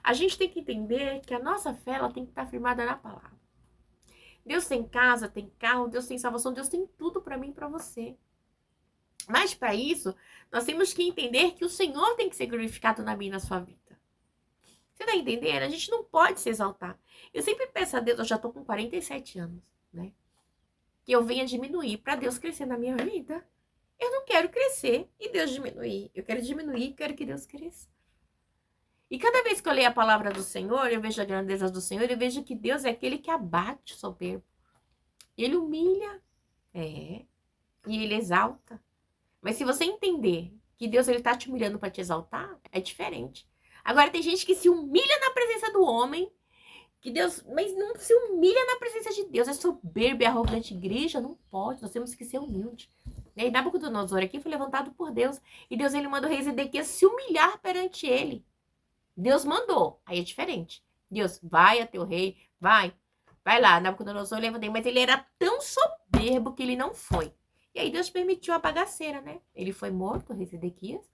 A gente tem que entender que a nossa fé, ela tem que estar firmada na palavra. Deus tem casa, tem carro, Deus tem salvação, Deus tem tudo para mim e para você. Mas para isso, nós temos que entender que o Senhor tem que ser glorificado na minha e na sua vida. Você tá entendendo? A gente não pode se exaltar. Eu sempre peço a Deus, eu já tô com 47 anos, né? Que eu venha diminuir para Deus crescer na minha vida. Eu não quero crescer e Deus diminuir. Eu quero diminuir e quero que Deus cresça. E cada vez que eu leio a palavra do Senhor, eu vejo a grandeza do Senhor, eu vejo que Deus é aquele que abate o soberbo. Ele humilha, e ele exalta. Mas se você entender que Deus ele tá te humilhando para te exaltar, é diferente. Agora tem gente que se humilha na presença do homem, que Deus, mas não se humilha na presença de Deus, é soberbo, é arrogante. Igreja, não pode, nós temos que ser humildes. E Nabucodonosor aqui foi levantado por Deus, e Deus ele manda o rei Zedequias se humilhar perante ele. Deus mandou, aí é diferente. Deus, vai a teu rei, vai lá, Nabucodonosor levantei, mas ele era tão soberbo que ele não foi. E aí Deus permitiu a bagaceira, né? Ele foi morto, o rei Zedequias,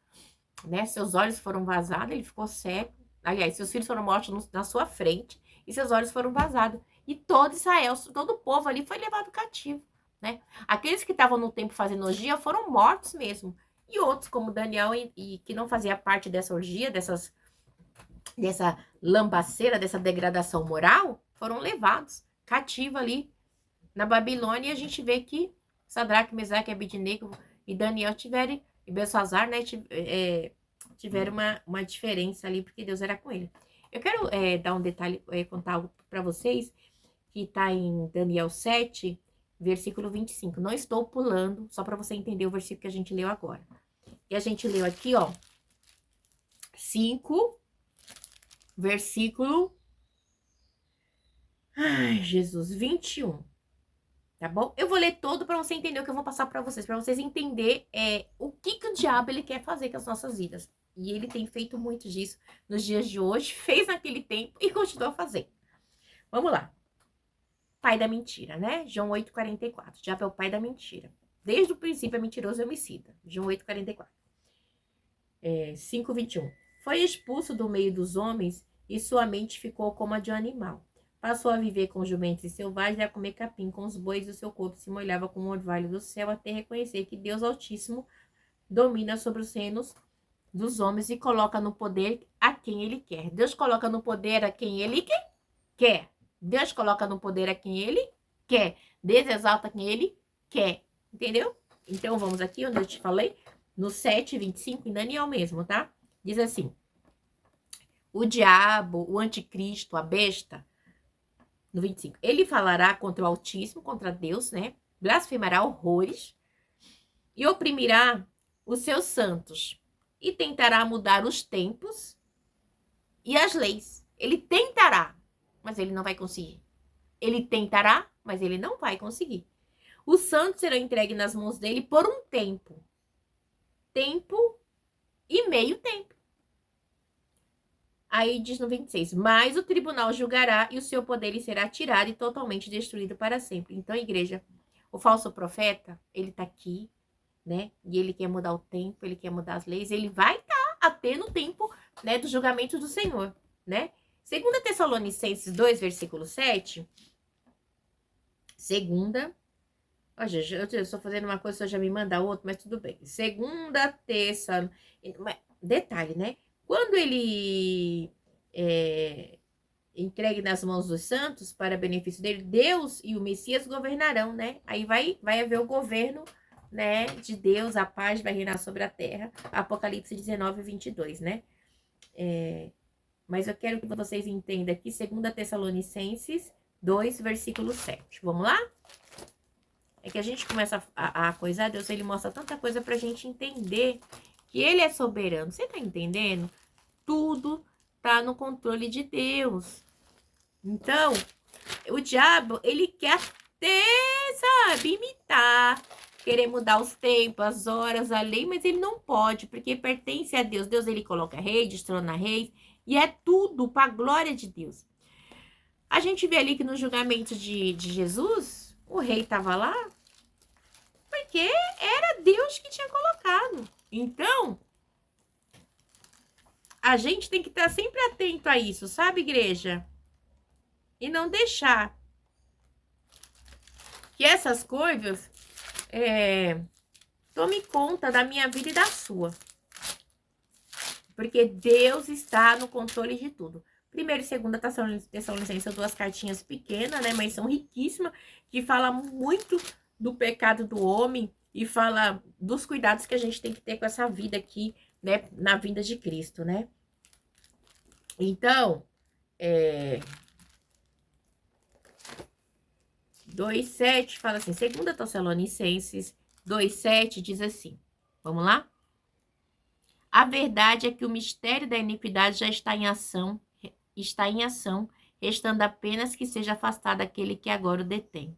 né? Seus olhos foram vazados, ele ficou cego. Aliás, seus filhos foram mortos na sua frente e seus olhos foram vazados. E todo Israel, todo o povo ali foi levado cativo, né? Aqueles que estavam no templo fazendo orgia foram mortos mesmo. E outros, como Daniel, e que não fazia parte dessa orgia, dessa lambaceira, dessa degradação moral, foram levados cativo ali na Babilônia. E a gente vê que Sadraque, Mesaque, Abednego e Daniel tiveram, e Belsazar, né, tiveram uma diferença ali, porque Deus era com ele. Eu quero dar um detalhe, contar algo para vocês, que está em Daniel 7, versículo 25. Não estou pulando, só para você entender o versículo que a gente leu agora. E a gente leu aqui, ó, 5, versículo... Ai, Jesus, 21. Tá bom? Eu vou ler todo para você entender o que eu vou passar para vocês entender o que o diabo ele quer fazer com as nossas vidas. E ele tem feito muito disso nos dias de hoje, fez naquele tempo e continua fazendo. Vamos lá. Pai da mentira, né? João 8,44. O diabo é o pai da mentira. Desde o princípio é mentiroso e homicida. João 8,44. 5,21. Foi expulso do meio dos homens e sua mente ficou como a de um animal. Passou a viver com jumentos e selvagens e a comer capim com os bois, e o seu corpo se molhava como o orvalho do céu, até reconhecer que Deus Altíssimo domina sobre os reinos dos homens e coloca no poder a quem ele quer. Deus coloca no poder a quem ele quer. Deus coloca no poder a quem ele quer. Deus exalta quem ele quer. Entendeu? Então vamos aqui onde eu te falei, no 7,25, em Daniel mesmo, tá? Diz assim: o diabo, o anticristo, a besta, no 25, ele falará contra o Altíssimo, contra Deus, né? Blasfemará horrores e oprimirá os seus santos e tentará mudar os tempos e as leis. Ele tentará, mas ele não vai conseguir. Ele tentará, mas ele não vai conseguir. Os santos serão entregues nas mãos dele por um tempo. Tempo e meio tempo. Aí diz no 26, mas o tribunal julgará e o seu poder lhe será tirado e totalmente destruído para sempre. Então, igreja, o falso profeta, ele tá aqui, né? E ele quer mudar o tempo, ele quer mudar as leis, ele vai estar até no tempo, né, do julgamento do Senhor, né? 2 Tessalonicenses 2, versículo 7. Olha, eu estou fazendo uma coisa, você já me manda outra, mas tudo bem. 2 Tessalonicenses, detalhe, né? Quando ele entregue nas mãos dos santos para benefício dele, Deus e o Messias governarão, né? Aí vai haver o governo, né, de Deus, a paz vai reinar sobre a terra. Apocalipse 19, 22, né? Mas eu quero que vocês entendam aqui 2 Tessalonicenses 2, versículo 7. Vamos lá? É que a gente começa a coisar, Deus ele mostra tanta coisa pra gente entender que ele é soberano. Você tá entendendo? Tudo tá no controle de Deus. Então, o diabo, ele quer até, sabe, imitar, querer mudar os tempos, as horas, a lei, mas ele não pode, porque pertence a Deus. Deus, ele coloca rei, destrona reis, e é tudo para a glória de Deus. A gente vê ali que no julgamento de Jesus, o rei estava lá, porque era Deus que tinha colocado. Então, a gente tem que estar sempre atento a isso, sabe, igreja? E não deixar que essas coisas tome conta da minha vida e da sua. Porque Deus está no controle de tudo. Primeiro e segunda Tessalonicenses são duas cartinhas pequenas, né? Mas são riquíssimas, que fala muito do pecado do homem e fala dos cuidados que a gente tem que ter com essa vida aqui, né? Na vinda de Cristo, né? Então, 2:7 fala assim, 2 Tessalonicenses 2:7 diz assim, vamos lá? A verdade é que o mistério da iniquidade já está em ação, restando apenas que seja afastado aquele que agora o detém.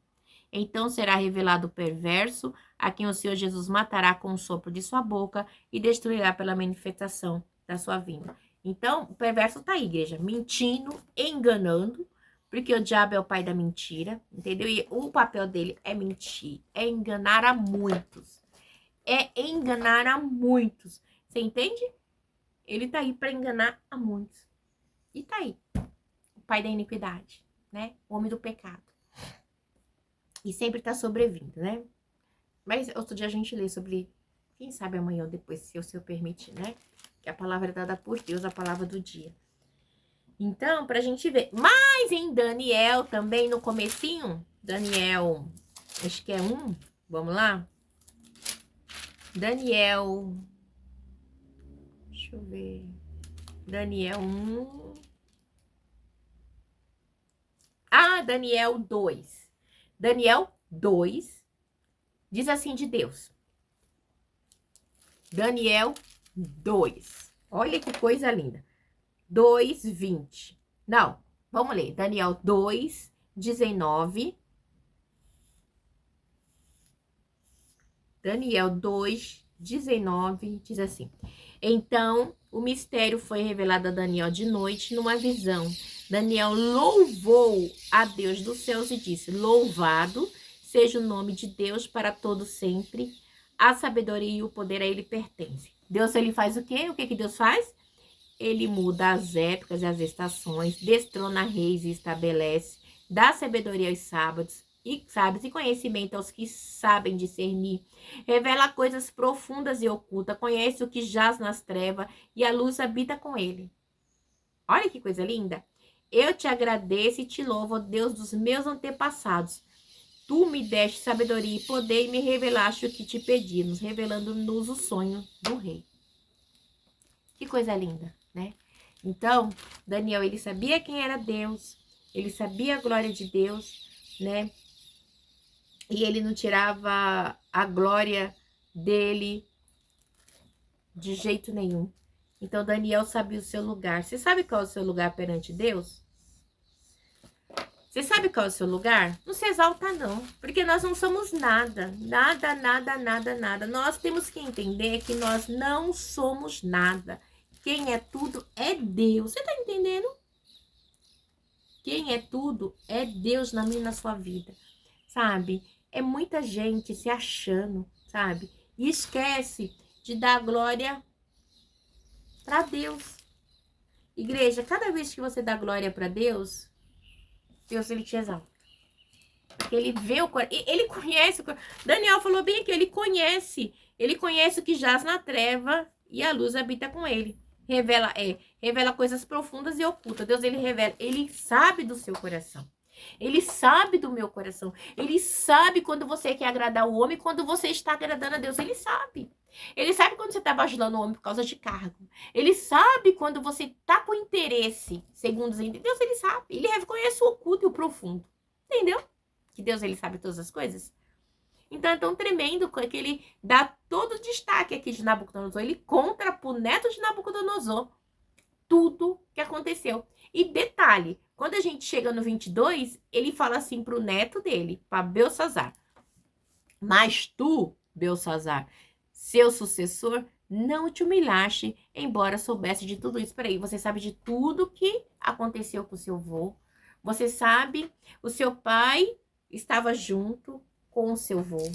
Então será revelado o perverso, a quem o Senhor Jesus matará com o sopro de sua boca e destruirá pela manifestação da sua vinda. Então, o perverso tá aí, igreja, mentindo, enganando, porque o diabo é o pai da mentira, entendeu? E o papel dele é mentir, é enganar a muitos. É enganar a muitos. Você entende? Ele tá aí para enganar a muitos. E tá aí. O pai da iniquidade, né? O homem do pecado. E sempre tá sobrevindo, né? Mas outro dia a gente lê sobre, quem sabe amanhã ou depois, se o Senhor permitir, né? Que a palavra é dada por Deus, a palavra do dia. Então, pra gente ver. Mas em Daniel também, no comecinho, Daniel, acho que é 1, vamos lá? Daniel, deixa eu ver. Daniel 1. Daniel 2. Daniel 2 diz assim de Deus. Daniel 2. Olha que coisa linda. 2:20. Não, vamos ler. Daniel 2:19. Daniel 2:19 diz assim: Então o mistério foi revelado a Daniel de noite numa visão. Daniel louvou a Deus dos céus e disse: Louvado seja o nome de Deus para todo sempre. A sabedoria e o poder a ele pertencem. Deus, ele faz o quê? O que Deus faz? Ele muda as épocas e as estações, destrona reis e estabelece, dá sabedoria aos sábados e conhecimento aos que sabem discernir, revela coisas profundas e ocultas, conhece o que jaz nas trevas e a luz habita com ele. Olha que coisa linda! Eu te agradeço e te louvo, ó Deus dos meus antepassados. Tu me deste sabedoria e poder e me revelaste o que te pedimos, revelando-nos o sonho do rei. Que coisa linda, né? Então, Daniel, ele sabia quem era Deus, ele sabia a glória de Deus, né? E ele não tirava a glória dele de jeito nenhum. Então, Daniel sabia o seu lugar. Você sabe qual é o seu lugar perante Deus? Você sabe qual é o seu lugar? Não se exalta, não. Porque nós não somos nada. Nada, nada, nada, nada. Nós temos que entender que nós não somos nada. Quem é tudo é Deus. Você tá entendendo? Quem é tudo é Deus na minha e na sua vida. Sabe? É muita gente se achando, sabe? E esquece de dar glória para Deus. Igreja, cada vez que você dá glória para Deus, Deus, ele te exalta. Porque ele vê o coração, ele conhece o coração. Daniel falou bem aqui, ele conhece o que jaz na treva e a luz habita com ele. Revela coisas profundas e ocultas. Deus, ele revela, ele sabe do seu coração. Ele sabe do meu coração. Ele sabe quando você quer agradar o homem, quando você está agradando a Deus. Ele sabe. Ele sabe quando você está bajulando o homem por causa de cargo. Ele sabe quando você está com interesse, segundo os entendeu? Deus, ele sabe. Ele reconhece o oculto e o profundo. Entendeu? Que Deus, ele sabe todas as coisas. Então é tão tremendo que ele dá todo o destaque aqui de Nabucodonosor. Ele conta pro neto de Nabucodonosor tudo que aconteceu. E detalhe, quando a gente chega no 22, ele fala assim pro neto dele, para Belsassar: mas tu, Belsassar, seu sucessor, não te humilhaste, embora soubesse de tudo isso. Peraí, você sabe de tudo que aconteceu com o seu avô. Você sabe, o seu pai estava junto com o seu avô.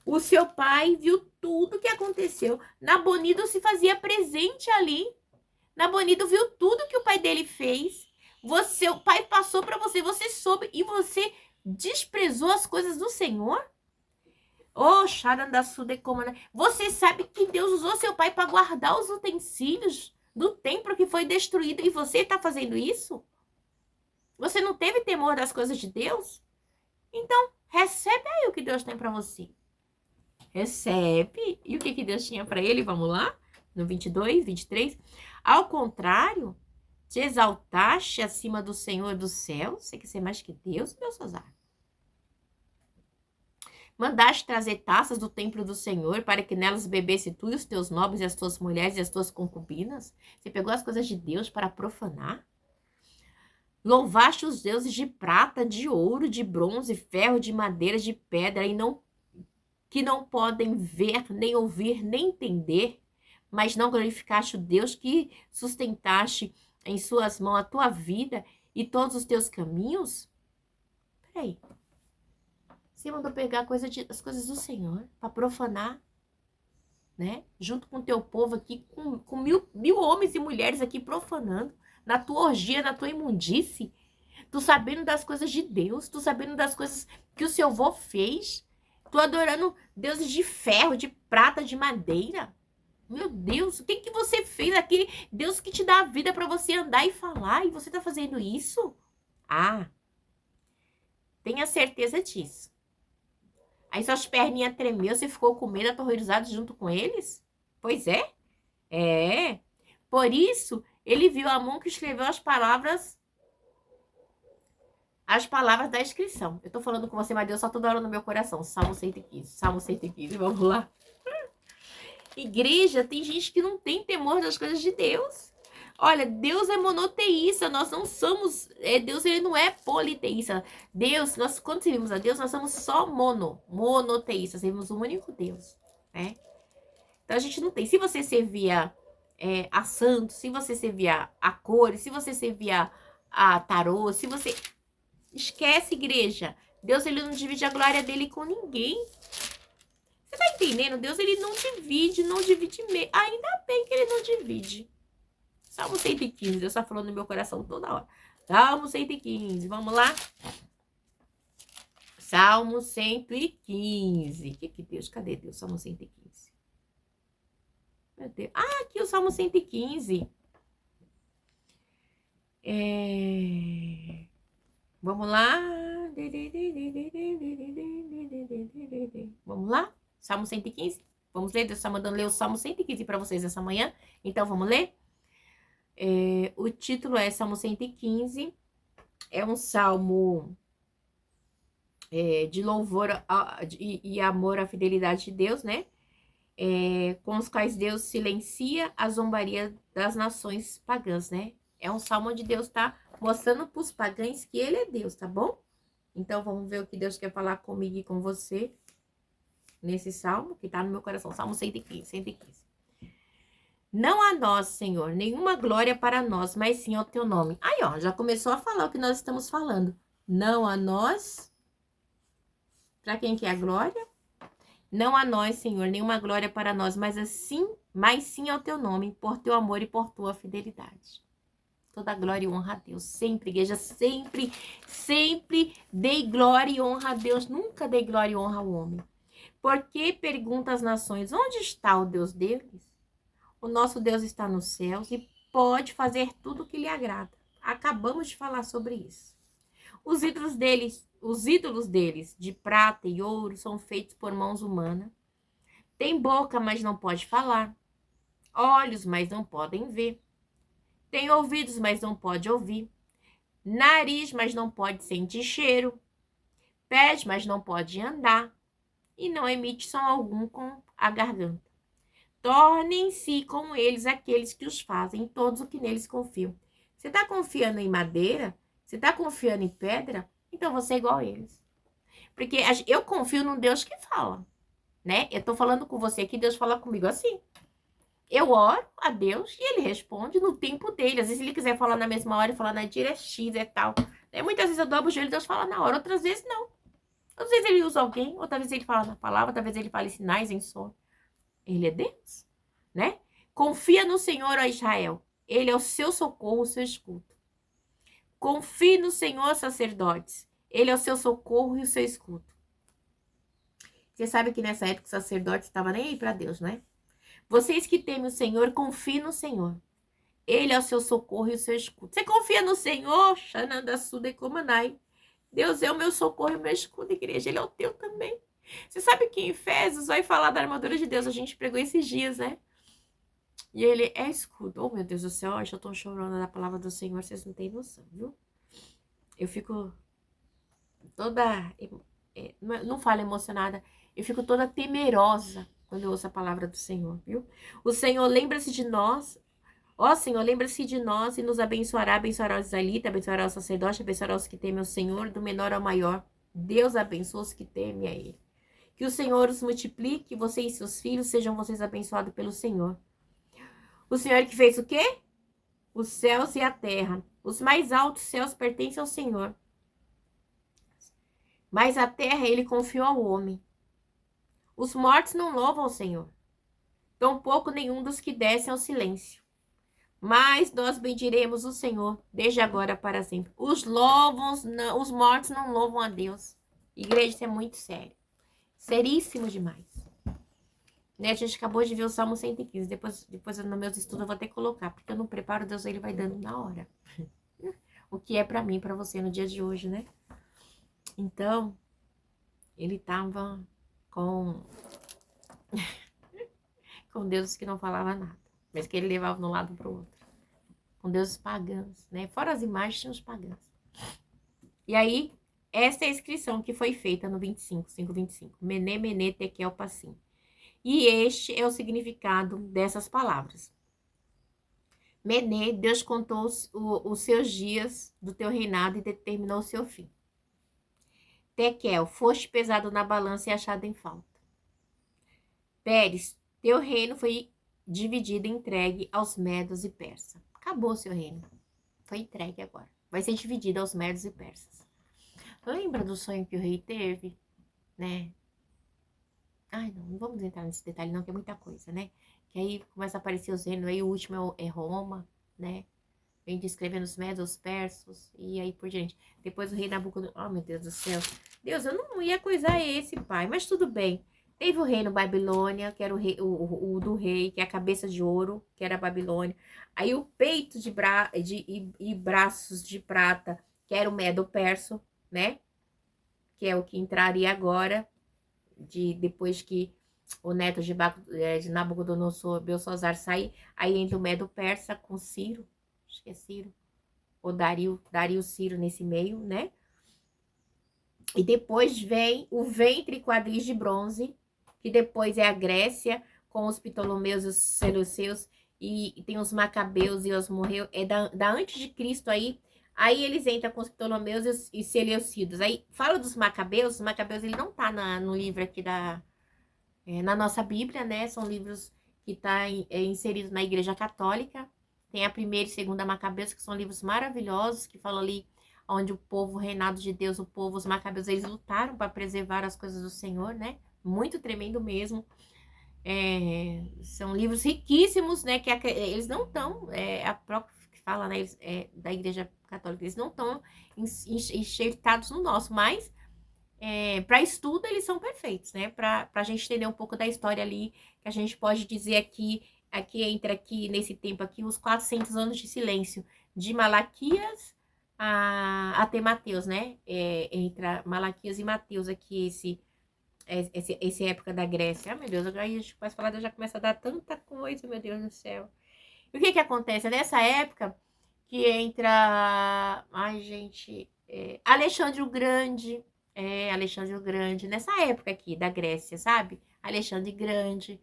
O seu pai viu tudo que aconteceu. Nabonido se fazia presente ali. Nabonido viu tudo que o pai dele fez. Você, o pai passou para você, você soube e você desprezou as coisas do Senhor? Oh, Sharandassudecomana. Você sabe que Deus usou seu pai para guardar os utensílios do templo que foi destruído e você está fazendo isso? Você não teve temor das coisas de Deus? Então, recebe aí o que Deus tem para você. Recebe. E o que Deus tinha para ele? Vamos lá? No 22, 23. Ao contrário, te exaltaste acima do Senhor dos céus. Você quer ser mais que Deus, Belsassar? Mandaste trazer taças do templo do Senhor para que nelas bebesse tu e os teus nobres e as tuas mulheres e as tuas concubinas? Você pegou as coisas de Deus para profanar? Louvaste os deuses de prata, de ouro, de bronze, ferro, de madeira, de pedra, que não podem ver, nem ouvir, nem entender, mas não glorificaste o Deus que sustentaste em suas mãos a tua vida e todos os teus caminhos? Peraí. Você mandou pegar as coisas do Senhor para profanar, né? Junto com o teu povo aqui, com mil homens e mulheres aqui profanando, na tua orgia, na tua imundície. Tu sabendo das coisas de Deus, tu sabendo das coisas que o seu avô fez. Tu adorando deuses de ferro, de prata, de madeira. Meu Deus, o que você fez? Aquele Deus que te dá a vida para você andar e falar, e você tá fazendo isso? Ah, tenha certeza disso. Aí suas perninhas tremeu, você ficou com medo, aterrorizado junto com eles? Pois é. É. Por isso, ele viu a mão que escreveu as palavras da inscrição. Eu tô falando com você, mas Deus só toda hora no meu coração. Salmo 115, Salmo 115, vamos lá. Igreja, tem gente que não tem temor das coisas de Deus. Olha, Deus é monoteísta, nós não somos... Deus, ele não é politeísta. Deus, nós, quando servimos a Deus, nós somos só monoteístas, servimos um único Deus, né? Então, a gente não tem... Se você servia a santos, se você servia a cores, se você servia a tarô, se você... Esquece, igreja. Deus, ele não divide a glória dele com ninguém. Você tá entendendo? Deus, ele não divide mesmo. Ainda bem que ele não divide. Salmo 115, Deus tá falando no meu coração toda hora. Salmo 115, vamos lá? Salmo 115. Que Deus? Cadê Deus? Salmo 115. Meu Deus. Ah, aqui o Salmo 115. Vamos lá. Vamos lá? Salmo 115? Vamos ler? Deus está mandando ler o Salmo 115 para vocês essa manhã. Então, vamos ler? O título é Salmo 115. É um salmo de louvor e amor à fidelidade de Deus, né? Com os quais Deus silencia a zombaria das nações pagãs, né? É um salmo onde Deus está mostrando para os pagãos que ele é Deus, tá bom? Então, vamos ver o que Deus quer falar comigo e com você nesse salmo, que tá no meu coração. Salmo 115, 115. Não a nós, Senhor, nenhuma glória para nós, mas sim ao teu nome. Aí, ó, já começou a falar o que nós estamos falando. Não a nós. Para quem que é a glória? Não a nós, Senhor, nenhuma glória para nós, mas sim ao teu nome, por teu amor e por tua fidelidade. Toda glória e honra a Deus. Sempre, igreja, sempre, sempre dei glória e honra a Deus. Nunca dei glória e honra ao homem. Porque pergunta às nações, onde está o Deus deles? O nosso Deus está nos céus e pode fazer tudo o que lhe agrada. Acabamos de falar sobre isso. Os ídolos deles, de prata e ouro, são feitos por mãos humanas. Tem boca, mas não pode falar. Olhos, mas não podem ver. Tem ouvidos, mas não pode ouvir. Nariz, mas não pode sentir cheiro. Pés, mas não pode andar. e não emite som algum com a garganta. Tornem-se como eles aqueles que os fazem, todos o que neles confiam. Você está confiando em madeira? Você está confiando em pedra? Então você é igual a eles. Porque eu confio num Deus que fala, né? Eu tô falando com você aqui, Deus fala comigo assim. Eu oro a Deus e ele responde no tempo dele. Às vezes ele quiser falar na mesma hora e falar na dia X e tal. Muitas vezes eu dobro o joelho e Deus fala na hora, outras vezes não. Às vezes ele usa alguém, outras vezes ele fala na palavra, outras vezes ele fala em sinais, em som. Ele é Deus, né? Confia no Senhor, ó Israel. Ele é o seu socorro, o seu escudo. Confie no Senhor, sacerdotes. Ele é o seu socorro e o seu escudo. Você sabe que nessa época o sacerdote estava nem aí para Deus, né? Vocês que temem o Senhor, confiem no Senhor. Ele é o seu socorro e o seu escudo. Você confia no Senhor? Xananda Suda Komanai. Deus é o meu socorro e o meu escudo, igreja. Ele é o teu também. Você sabe que em Efésios vai falar da armadura de Deus. A gente pregou esses dias, né? E ele é escudo. Oh, meu Deus do céu. Eu já tô chorando da palavra do Senhor. Vocês não têm noção, viu? Eu fico toda... Não falo emocionada. Eu fico toda temerosa quando eu ouço a palavra do Senhor, viu? O Senhor lembra-se de nós. Ó Senhor, lembra-se de nós e nos abençoará. Abençoará os israelitas, abençoará o sacerdote, abençoará os que temem o Senhor, do menor ao maior. Deus abençoa os que temem a Ele. Que o Senhor os multiplique, você e seus filhos, sejam vocês abençoados pelo Senhor. O Senhor que fez o quê? Os céus e a terra. Os mais altos céus pertencem ao Senhor. Mas a terra ele confiou ao homem. Os mortos não louvam ao Senhor. Tampouco nenhum dos que descem ao silêncio. Mas nós bendiremos o Senhor, desde agora para sempre. Os mortos não louvam a Deus. Igreja, isso é muito sério. Seríssimo demais. Né? A gente acabou de ver o Salmo 115. Depois nos meus estudos eu vou até colocar, porque eu não preparo, Deus ele vai dando na hora. O que é para mim, para você no dia de hoje, né? Então, ele tava com deuses que não falava nada, mas que ele levava de um lado para o outro. Com deuses pagãos, né? Fora as imagens, tinha os pagãos. E aí, essa é a inscrição que foi feita no 5:25. Mené, mené, tekel, passim. E este é o significado dessas palavras. Mené, Deus contou os seus dias do teu reinado e determinou o seu fim. Tekel, foste pesado na balança e achado em falta. Pérez, teu reino foi dividido e entregue aos medos e persas. Acabou seu reino. Foi entregue agora. Vai ser dividido aos medos e persas. Lembra do sonho que o rei teve, né? Ai, não vamos entrar nesse detalhe não, que é muita coisa, né? Que aí começa a aparecer os reinos, aí o último é Roma, né? Vem descrevendo os medos, os persas, e aí por diante. Depois o rei Nabucodonosor, oh meu Deus do céu. Deus, eu não ia coisar esse, pai, mas tudo bem. Teve o reino Babilônia, que era o do rei, que é a cabeça de ouro, que era a Babilônia. Aí o peito e braços de prata, que era o Medo-Perso, né? Que é o que entraria agora, depois que o neto de Nabucodonosor, Belsazar, sair. Aí entra o Medo-Persa com Ciro, acho que é Ciro, ou Dario Ciro nesse meio, né? E depois vem o ventre e quadris de bronze, que depois é a Grécia, com os Ptolomeus e os Seleuceus, e tem os Macabeus e os Morreus, é da antes de Cristo aí. Aí eles entram com os Ptolomeus e Seleucidos. Aí fala dos Macabeus, os Macabeus ele não tá no livro aqui na nossa Bíblia, né? São livros que tá inseridos na Igreja Católica. Tem a primeira e segunda Macabeus, que são livros maravilhosos, que falam ali onde o povo reinado de Deus, o povo, os Macabeus, eles lutaram para preservar as coisas do Senhor, né? Muito tremendo mesmo. São livros riquíssimos, né? Que eles não estão, a própria que fala, né? Da Igreja Católica, eles não estão enxertados no nosso, mas para estudo eles são perfeitos, né? Para a gente entender um pouco da história ali, que a gente pode dizer aqui entra aqui nesse tempo aqui os 400 anos de silêncio de Malaquias até Mateus, né? Entre Malaquias e Mateus aqui essa época da Grécia. Ah, meu Deus, aí a gente começa a falar, já começa a dar tanta coisa, meu Deus do céu. E o que acontece? É nessa época que entra, ai gente, Alexandre o Grande, Alexandre o Grande, nessa época aqui da Grécia, sabe? Alexandre Grande.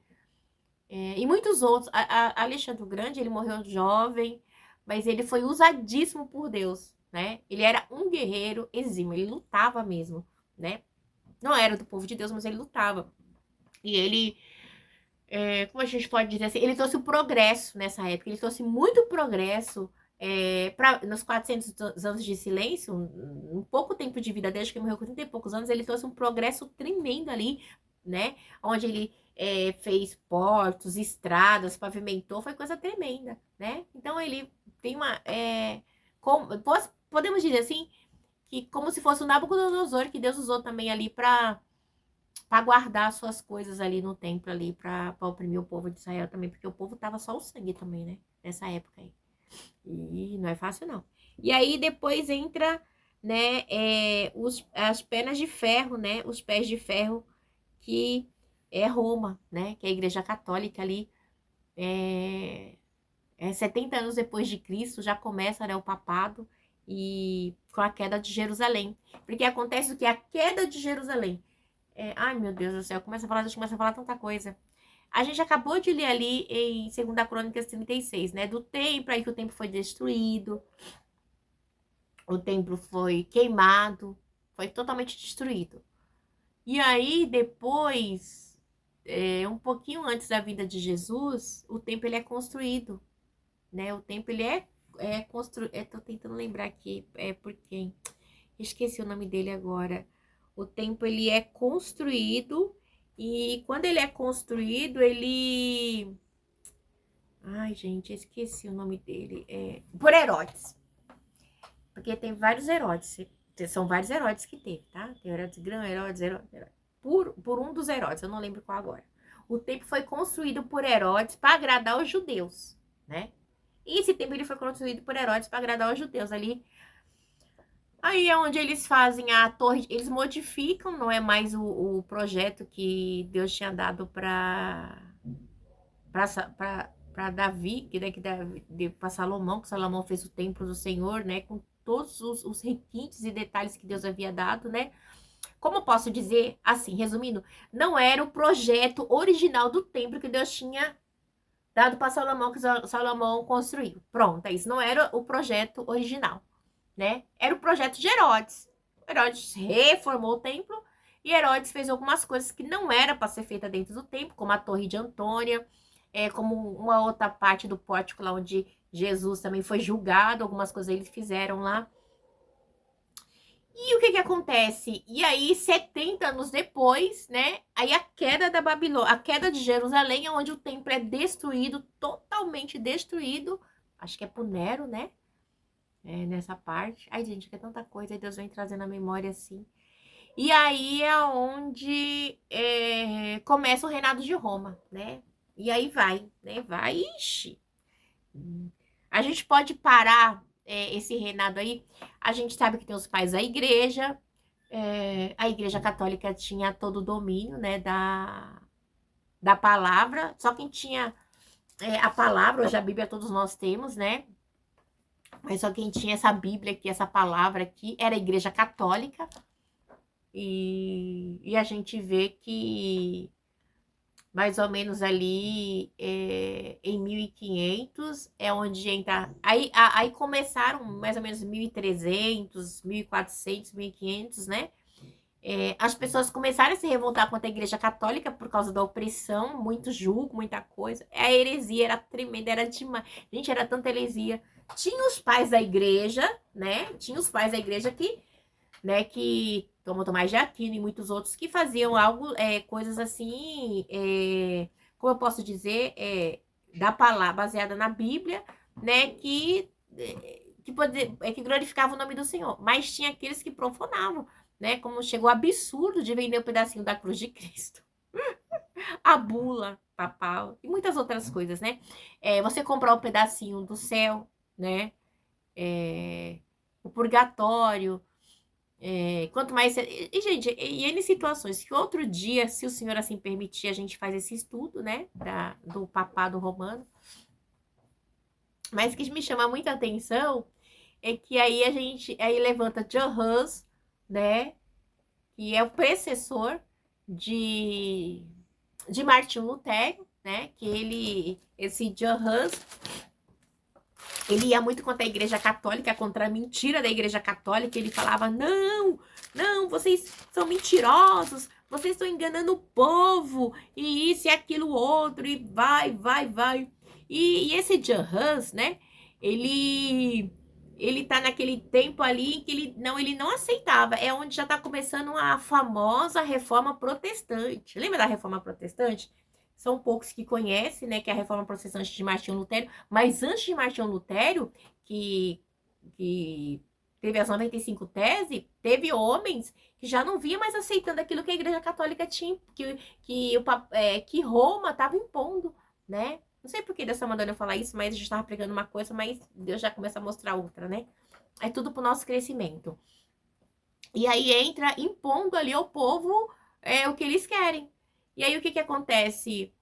E muitos outros. Alexandre o Grande, ele morreu jovem, mas ele foi usadíssimo por Deus, né? Ele era um guerreiro exímio, ele lutava mesmo, né? Não era do povo de Deus, mas ele lutava. E ele, como a gente pode dizer assim, ele trouxe o progresso nessa época, ele trouxe muito progresso nos 400 anos de silêncio, um pouco tempo de vida, desde que ele morreu com 30 e poucos anos, ele trouxe um progresso tremendo ali, né? Onde ele fez portos, estradas, pavimentou, foi coisa tremenda, né? Então ele tem uma. Podemos dizer assim, que como se fosse o Nabucodonosor, que Deus usou também ali para guardar suas coisas ali no templo ali, para oprimir o povo de Israel também, porque o povo tava só o sangue também, né? Nessa época aí. E não é fácil, não. E aí depois entra, né, as penas de ferro, né? Os pés de ferro, que é Roma, né? Que é a Igreja Católica ali. 70 anos depois de Cristo já começa, né, o papado e com a queda de Jerusalém. Porque acontece o que? A queda de Jerusalém. Ai, meu Deus do céu, a gente começa a falar tanta coisa. A gente acabou de ler ali em 2 Crônicas 36, né? Do templo, aí que o templo foi destruído, o templo foi queimado, foi totalmente destruído. E aí, depois, um pouquinho antes da vinda de Jesus, o templo ele é construído, né? O templo ele é construído. Tô tentando lembrar aqui, por quem? Esqueci o nome dele agora. O templo ele é construído e quando ele é construído, ele... Ai, gente, esqueci o nome dele. Por Herodes. Porque tem vários Herodes. São vários Herodes que teve, tá? Tem Herodes Grão, Herodes. Por um dos Herodes, eu não lembro qual agora. O templo foi construído por Herodes para agradar os judeus, né? E esse templo ele foi construído por Herodes para agradar os judeus ali. Aí é onde eles fazem a torre, eles modificam, não é mais o projeto que Deus tinha dado para Davi, para Salomão, que Salomão fez o templo do Senhor, né? Com todos os requintes e detalhes que Deus havia dado, né? Como posso dizer, assim, resumindo, não era o projeto original do templo que Deus tinha dado para Salomão, que Salomão construiu. Pronto, é isso. Não era o projeto original, né? Era o projeto de Herodes. Herodes reformou o templo e Herodes fez algumas coisas que não era para ser feita dentro do templo, como a Torre de Antônia, como uma outra parte do pórtico lá onde Jesus também foi julgado, algumas coisas eles fizeram lá. E o que acontece? E aí, 70 anos depois, né? Aí a queda da Babilônia, a queda de Jerusalém, é onde o templo é destruído, totalmente destruído. Acho que é por Nero, né? Nessa parte. Ai, gente, que é tanta coisa, aí Deus vem trazendo a memória assim. E aí é onde começa o reinado de Roma, né? E aí vai, né? Vai, ixi. A gente pode parar esse reinado aí. A gente sabe que tem os pais da igreja. A igreja católica tinha todo o domínio, né, da palavra. Só quem tinha a palavra, hoje a Bíblia todos nós temos, né? Mas só quem tinha essa Bíblia aqui, essa palavra aqui, era a igreja católica. E a gente vê que mais ou menos ali em 1500 é onde entra. Aí começaram mais ou menos 1300, 1400, 1500, né? As pessoas começaram a se revoltar contra a Igreja Católica por causa da opressão, muito julgo, muita coisa. A heresia era tremenda, era demais. Gente, era tanta heresia. Tinha os pais da igreja, né? Tinha os pais da igreja que, né, que como Tomás de Aquino e muitos outros que faziam algo, coisas assim, como eu posso dizer, da palavra baseada na Bíblia, né, que glorificava o nome do Senhor. Mas tinha aqueles que profanavam, né, como chegou o absurdo de vender um pedacinho da cruz de Cristo, a bula papal e muitas outras coisas, né? Você comprar um pedacinho do céu, né? O purgatório. Quanto mais. E, gente, e N situações que outro dia, se o senhor assim permitir, a gente faz esse estudo, né? Do papado romano. Mas que me chama muita atenção é que aí a gente aí levanta John Hus, né? e é o precessor de Martinho Lutero, né? Esse John Hus, ele ia muito contra a Igreja Católica, contra a mentira da Igreja Católica. Ele falava, não, vocês são mentirosos, vocês estão enganando o povo, e isso e aquilo outro, e vai. E esse John Hus, né, ele tá naquele tempo ali em que ele não aceitava. É onde já tá começando a famosa Reforma Protestante. Lembra da Reforma Protestante? São poucos que conhecem, né, que é a Reforma Protestante de Martinho Lutero. Mas antes de Martinho Lutero, que teve as 95 teses, teve homens que já não vinham mais aceitando aquilo que a Igreja Católica tinha, que Roma estava impondo, né? Não sei por que Deus está mandando eu falar isso, mas a gente estava pregando uma coisa, mas Deus já começa a mostrar outra, né? É tudo para o nosso crescimento. E aí entra impondo ali ao povo o que eles querem. E aí o que acontece?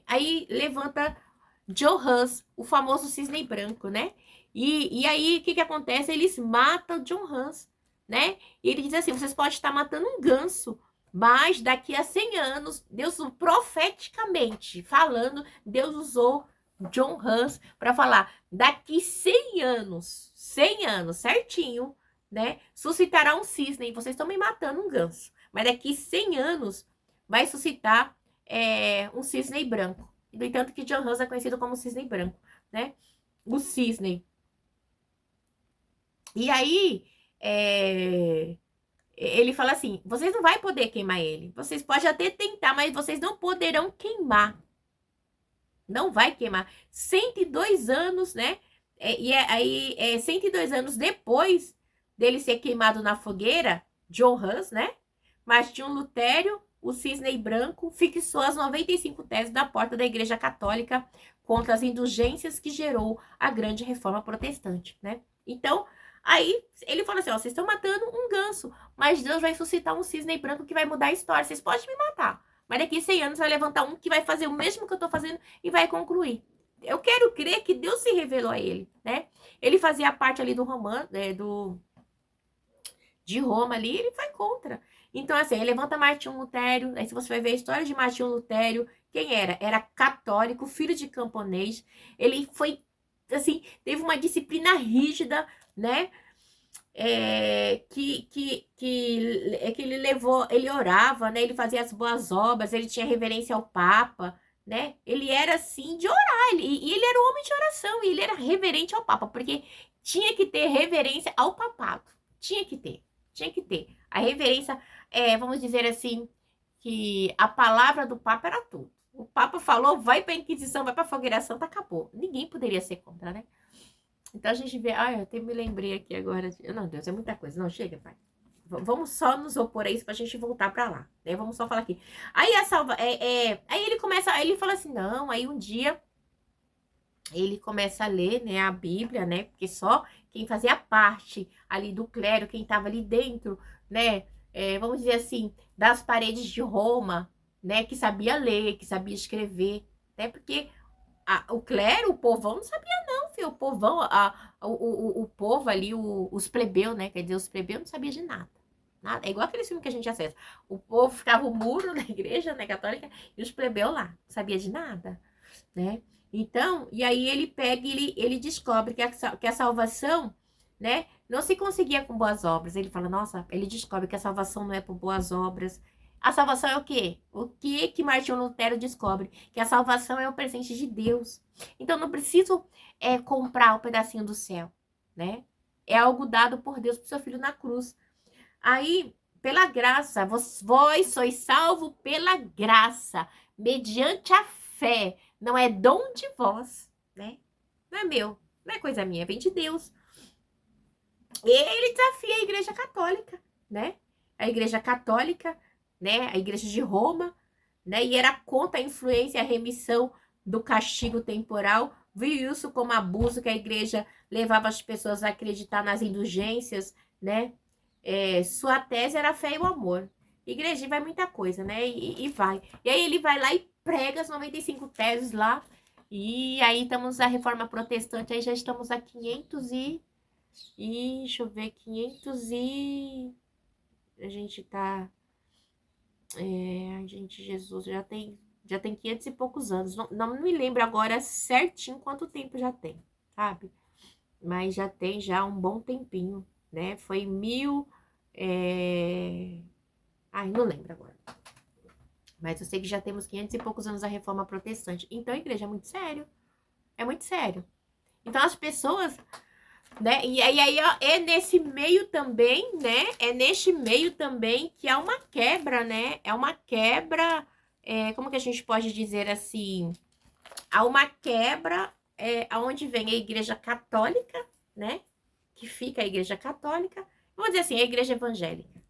Aí levanta Joe Hus, o famoso cisne branco, né? E aí o que acontece? Eles matam John Hus, né? E ele diz assim, vocês podem estar matando um ganso, mas daqui a 100 anos, Deus, profeticamente falando, Deus usou John Hus para falar, daqui 100 anos, certinho, né? Suscitará um cisne, e vocês estão me matando um ganso. Mas daqui 100 anos vai suscitar um cisne branco. No entanto, que John Hus é conhecido como cisne branco, né? O cisne. E aí, ele fala assim, vocês não vão poder queimar ele. Vocês podem até tentar, mas vocês não poderão queimar. Não vai queimar. 102 anos, né? Aí, 102 anos depois dele ser queimado na fogueira, John Hus, né? Martinho Lutero, o cisne branco, fixou as 95 teses da porta da Igreja Católica contra as indulgências que gerou a grande reforma protestante, né? Então, aí ele fala assim, ó, vocês estão matando um ganso, mas Deus vai suscitar um cisne branco que vai mudar a história. Vocês podem me matar, mas daqui a 100 anos vai levantar um que vai fazer o mesmo que eu tô fazendo e vai concluir. Eu quero crer que Deus se revelou a ele, né? Ele fazia parte ali do romano, de Roma ali, ele vai contra. Então, assim, ele levanta Martinho Lutero, aí se você vai ver a história de Martinho Lutero, quem era? Era católico, filho de camponês, ele foi, assim, teve uma disciplina rígida, né? Que ele levou, ele orava, né? Ele fazia as boas obras, ele tinha reverência ao Papa, né? Ele era, assim, de orar, e ele era um homem de oração, e ele era reverente ao Papa, porque tinha que ter reverência ao papado, tinha que ter a reverência, vamos dizer assim, que a palavra do Papa era tudo. O Papa falou, vai para a Inquisição, vai para a Fogueira Santa, acabou. Ninguém poderia ser contra, né? Então a gente vê, eu até me lembrei aqui agora. Não, Deus, é muita coisa. Não, chega, pai. Vamos só nos opor a isso pra gente voltar pra lá, né? Vamos só falar aqui. Aí aí ele começa, aí ele fala assim, não, aí um dia ele começa a ler, né, a Bíblia, né? Porque só quem fazia parte ali do clero, quem estava ali dentro, né? Vamos dizer assim, das paredes de Roma, né? Que sabia ler, que sabia escrever, né? Porque o clero, o povão não sabia não, filho. O povão, o povo ali, os plebeus, né? Quer dizer, os plebeus não sabiam de nada. Nada. É igual aquele filme que a gente acessa. O povo ficava o muro na igreja, né, católica, e os plebeus lá, não sabia de nada, né? Então, e aí ele pega e ele descobre que a salvação, né, não se conseguia com boas obras. Ele fala, nossa, ele descobre que a salvação não é por boas obras. A salvação é o quê? O que Martinho Lutero descobre? Que a salvação é o presente de Deus. Então, não preciso comprar o pedacinho do céu, né? É algo dado por Deus para o seu filho na cruz. Aí, pela graça, vós sois salvo pela graça, mediante a fé. Não é dom de vós, né? Não é meu, não é coisa minha, vem de Deus. E ele desafia a Igreja Católica, né? A Igreja Católica, né? A Igreja de Roma, né? E era contra a influência e a remissão do castigo temporal. Viu isso como abuso que a Igreja levava as pessoas a acreditar nas indulgências, né? Sua tese era a fé e o amor. Igreja vai muita coisa, né? E vai. E aí ele vai lá e prega as 95 teses lá. E aí estamos na Reforma Protestante, aí já estamos a 500 deixa eu ver, 500 a gente tá... gente, Jesus, já tem 500 e poucos anos. Não me lembro agora certinho quanto tempo já tem, sabe? Mas já tem já um bom tempinho, né? Foi Ai, não lembro agora. Mas eu sei que já temos 500 e poucos anos da Reforma Protestante. Então, a igreja é muito sério. É muito sério. Então, as pessoas, né? E aí, ó, é nesse meio também, né? É neste meio também que há uma quebra, né? É uma quebra, como que a gente pode dizer assim? Há uma quebra aonde vem a igreja católica, né? Que fica a igreja católica. Vamos dizer assim, a igreja evangélica,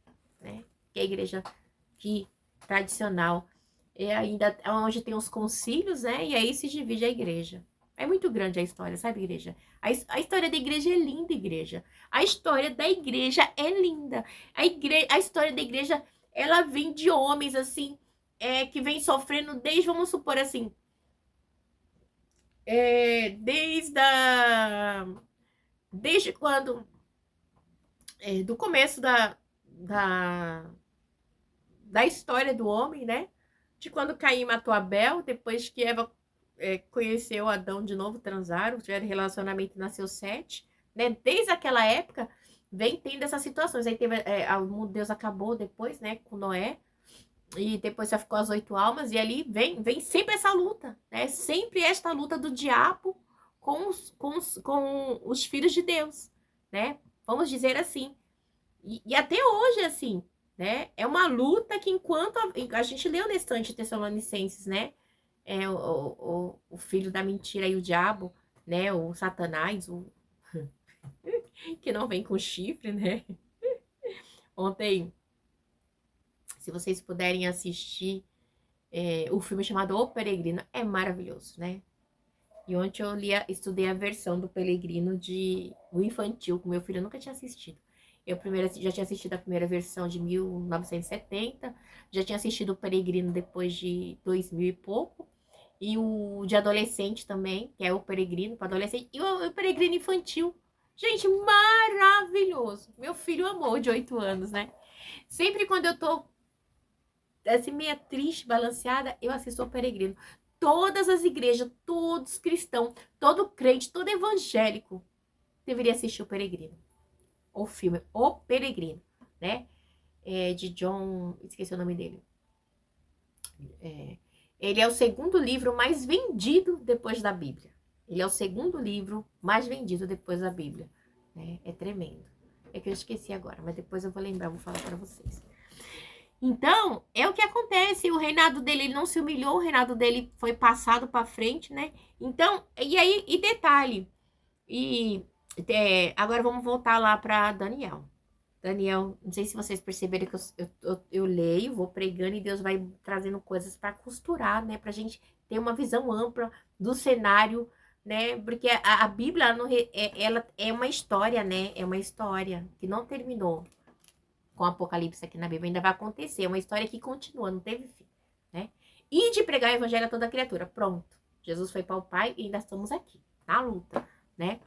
né? Que é a igreja que tradicional. É ainda onde tem os concílios, né? E aí se divide a igreja. É muito grande a história, sabe, igreja? A história da igreja é linda, igreja. A história da igreja é linda. A história da igreja, ela vem de homens, assim, que vem sofrendo desde, vamos supor assim, desde desde quando, do começo da história do homem, né? De quando Caim matou Abel, depois que Eva conheceu Adão de novo, transaram, tiveram relacionamento e nasceu Sete, né? Desde aquela época, vem tendo essas situações. Aí teve, Deus acabou depois, né, com Noé, e depois já ficou as 8 almas, e ali vem sempre essa luta, né? Sempre esta luta do diabo com os filhos de Deus, né? Vamos dizer assim. E até hoje, assim, né? É uma luta que enquanto a gente leu nesse de Tessalonicenses, né? O filho da mentira e o diabo, né? O Satanás, que não vem com chifre, né? Ontem, se vocês puderem assistir o filme chamado O Peregrino, é maravilhoso, né? E ontem eu estudei a versão do Peregrino o infantil, que meu filho nunca tinha assistido. Eu já tinha assistido a primeira versão de 1970, já tinha assistido o Peregrino depois de 2000 e pouco, e o de adolescente também, que é o Peregrino para adolescente, e o Peregrino infantil. Gente, maravilhoso! Meu filho amou, de 8 anos, né? Sempre quando eu tô assim, meia triste, balanceada, eu assisto o Peregrino. Todas as igrejas, todos cristãos, todo crente, todo evangélico deveria assistir o Peregrino. O filme O Peregrino, né? De John... Esqueci o nome dele. Ele é o segundo livro mais vendido depois da Bíblia. Ele é o segundo livro mais vendido depois da Bíblia. É tremendo. É que eu esqueci agora, mas depois eu vou lembrar, vou falar para vocês. Então, é o que acontece. O reinado dele, ele não se humilhou, o reinado dele foi passado para frente, né? Então, e aí, e detalhe. Agora vamos voltar lá para Daniel. Daniel, não sei se vocês perceberam que eu leio, vou pregando e Deus vai trazendo coisas para costurar, né? Pra gente ter uma visão ampla do cenário, né? Porque a Bíblia, ela é uma história, né? É uma história que não terminou com o Apocalipse aqui na Bíblia, ainda vai acontecer. É uma história que continua, não teve fim, né? E de pregar o evangelho a toda criatura. Pronto. Jesus foi para o Pai e ainda estamos aqui, na luta, né?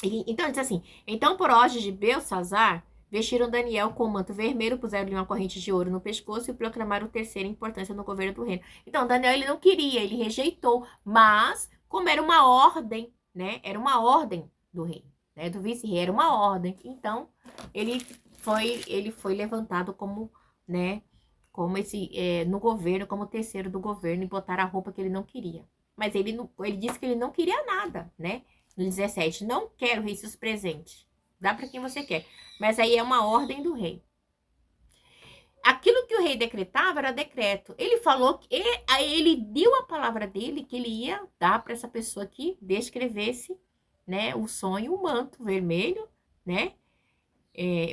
Então, diz assim, então por ordem de Belsazar, vestiram Daniel com um manto vermelho, puseram-lhe uma corrente de ouro no pescoço e proclamaram terceira importância no governo do reino. Então, Daniel, ele não queria, ele rejeitou, mas, como era uma ordem, né, era uma ordem do rei, né, do vice-rei, era uma ordem, então, ele foi levantado como, né, como no governo, como terceiro do governo, e botaram a roupa que ele não queria. Mas ele disse que ele não queria nada, né? No 17, não quero rei seus presentes. Dá para quem você quer. Mas aí é uma ordem do rei. Aquilo que o rei decretava era decreto. Ele falou que ele deu a palavra dele que ele ia dar para essa pessoa que descrevesse, né, o sonho, o manto vermelho, né?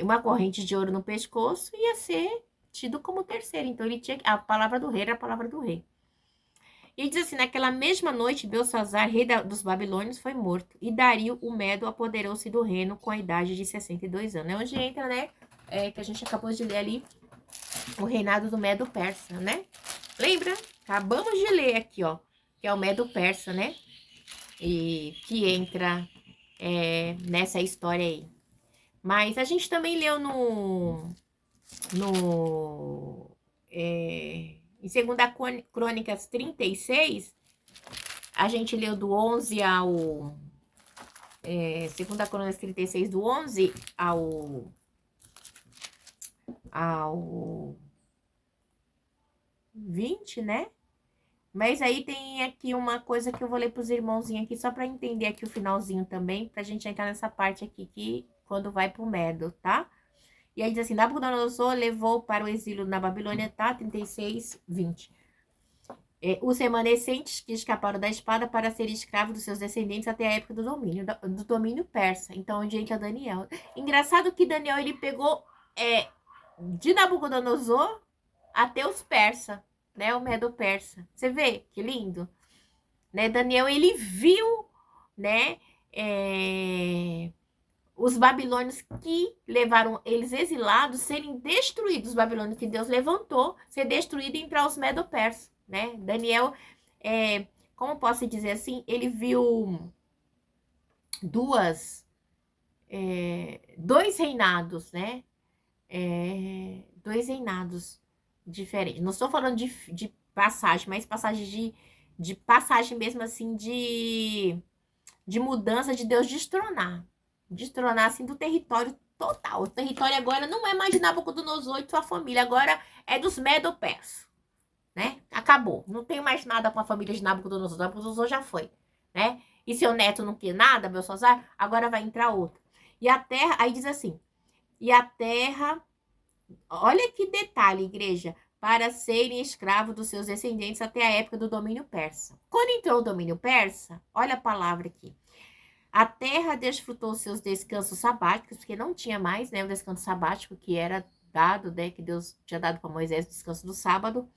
Uma corrente de ouro no pescoço, ia ser tido como terceiro. Então ele tinha a palavra do rei era a palavra do rei. E diz assim, naquela mesma noite, Belsazar, rei dos Babilônios, foi morto. E Dario, o Medo, apoderou-se do reino com a idade de 62 anos. É onde entra, né, que a gente acabou de ler ali, o reinado do Medo Persa, né? Lembra? Acabamos de ler aqui, ó, que é o Medo Persa, né? E que entra nessa história aí. Mas a gente também leu em 2 Crônicas 36, a gente leu do 11 ao... 2 Crônicas 36, do 11 ao 20, né? Mas aí tem aqui uma coisa que eu vou ler para os irmãozinhos aqui, só para entender aqui o finalzinho também, para a gente entrar nessa parte aqui, que quando vai pro Medo, tá? E aí diz assim, Nabucodonosor levou para o exílio na Babilônia, tá? 36, 20. Os remanescentes que escaparam da espada para ser escravos dos seus descendentes até a época do domínio persa. Então, onde entra Daniel. Engraçado que Daniel, ele pegou de Nabucodonosor até os persas, né? O Medo-Persa. Você vê que lindo? Né? Daniel, ele viu, né? Os babilônios que levaram eles exilados serem destruídos. Os babilônios que Deus levantou ser destruído e entrar os Medo-Persas, né? Daniel, como posso dizer assim, ele viu dois reinados, né? Dois reinados diferentes. Não estou falando de passagem, mas passagem de passagem mesmo assim de mudança de Deus destronar. Destronar assim do território total. O território agora não é mais de Nabucodonosor e sua família, agora é dos Medo-Persas, né? Acabou. Não tem mais nada com a família de Nabucodonosor. Nabucodonosor já foi, né? E seu neto não quer nada, Belsazar, agora vai entrar outro. E a terra, aí diz assim, e a terra, olha que detalhe, igreja, para serem escravos dos seus descendentes até a época do domínio persa. Quando entrou o domínio persa, olha a palavra aqui. A terra desfrutou seus descansos sabáticos, porque não tinha mais, né, o descanso sabático que era dado, né, que Deus tinha dado para Moisés, o descanso do sábado,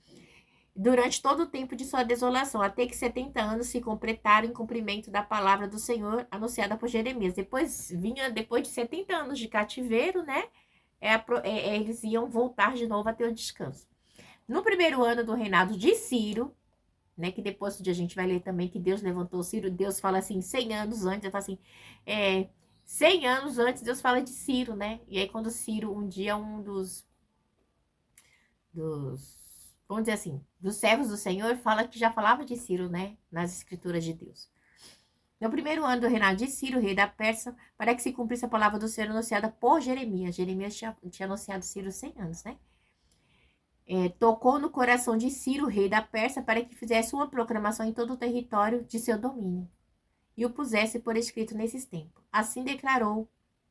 durante todo o tempo de sua desolação, até que 70 anos se completaram em cumprimento da palavra do Senhor anunciada por Jeremias. Depois de 70 anos de cativeiro, né, eles iam voltar de novo a ter o descanso. No primeiro ano do reinado de Ciro, né, que depois a gente vai ler também que Deus levantou Ciro, Deus fala assim, 100 anos antes, ele fala assim, 100 anos antes Deus fala de Ciro, né, e aí quando Ciro, um dia um dos vamos dizer assim, dos servos do Senhor, fala que já falava de Ciro, né, nas escrituras de Deus. No primeiro ano do reinado de Ciro, rei da Pérsia, para que se cumprisse a palavra do Senhor anunciada por Jeremias. Jeremias tinha anunciado Ciro 100 anos, né? Tocou no coração de Ciro, rei da Pérsia, para que fizesse uma proclamação em todo o território de seu domínio e o pusesse por escrito nesses tempos. Assim declaro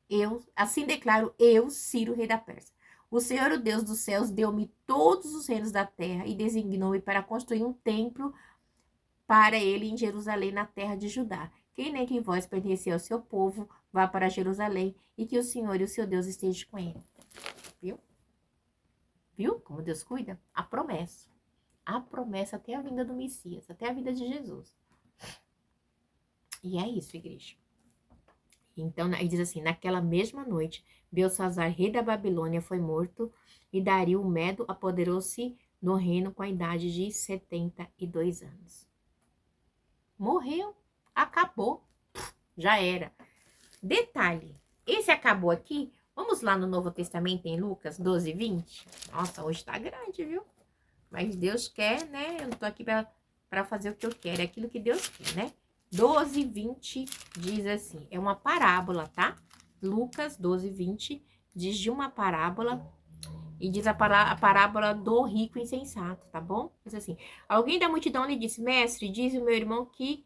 eu, Ciro, rei da Pérsia. O Senhor, o Deus dos céus, deu-me todos os reinos da terra e designou-me para construir um templo para ele em Jerusalém, na terra de Judá. Quem nem que vós pertencer ao seu povo, vá para Jerusalém e que o Senhor e o seu Deus estejam com ele. Viu? Viu como Deus cuida? A promessa. A promessa até a vinda do Messias, até a vinda de Jesus. E é isso, igreja. Então, aí diz assim, naquela mesma noite, Belsazar, rei da Babilônia, foi morto e Dario, o Medo, apoderou-se do reino com a idade de 72 anos. Morreu, acabou, já era. Detalhe, esse acabou aqui, vamos lá no Novo Testamento, em Lucas 12, 20. Nossa, hoje tá grande, viu? Mas Deus quer, né? Eu não tô aqui para fazer o que eu quero, é aquilo que Deus quer, né? 12, 20 diz assim, é uma parábola, tá? Lucas 12, 20 diz de uma parábola e diz a parábola do rico insensato, tá bom? Diz assim, alguém da multidão lhe disse, mestre, diz o meu irmão que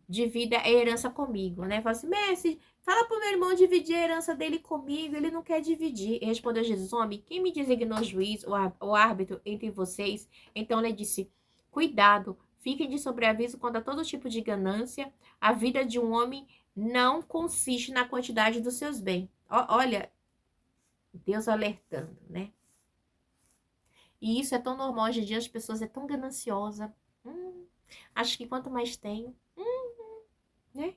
divida a herança comigo, né? Fala assim, mestre, fala pro meu irmão dividir a herança dele comigo, ele não quer dividir. E respondeu Jesus, homem, quem me designou juiz ou árbitro entre vocês? Então ele disse, cuidado, fiquem de sobreaviso contra todo tipo de ganância. A vida de um homem não consiste na quantidade dos seus bens. Olha, Deus alertando, né? E isso é tão normal hoje em dia, as pessoas é tão gananciosa. Acho que quanto mais tem, né?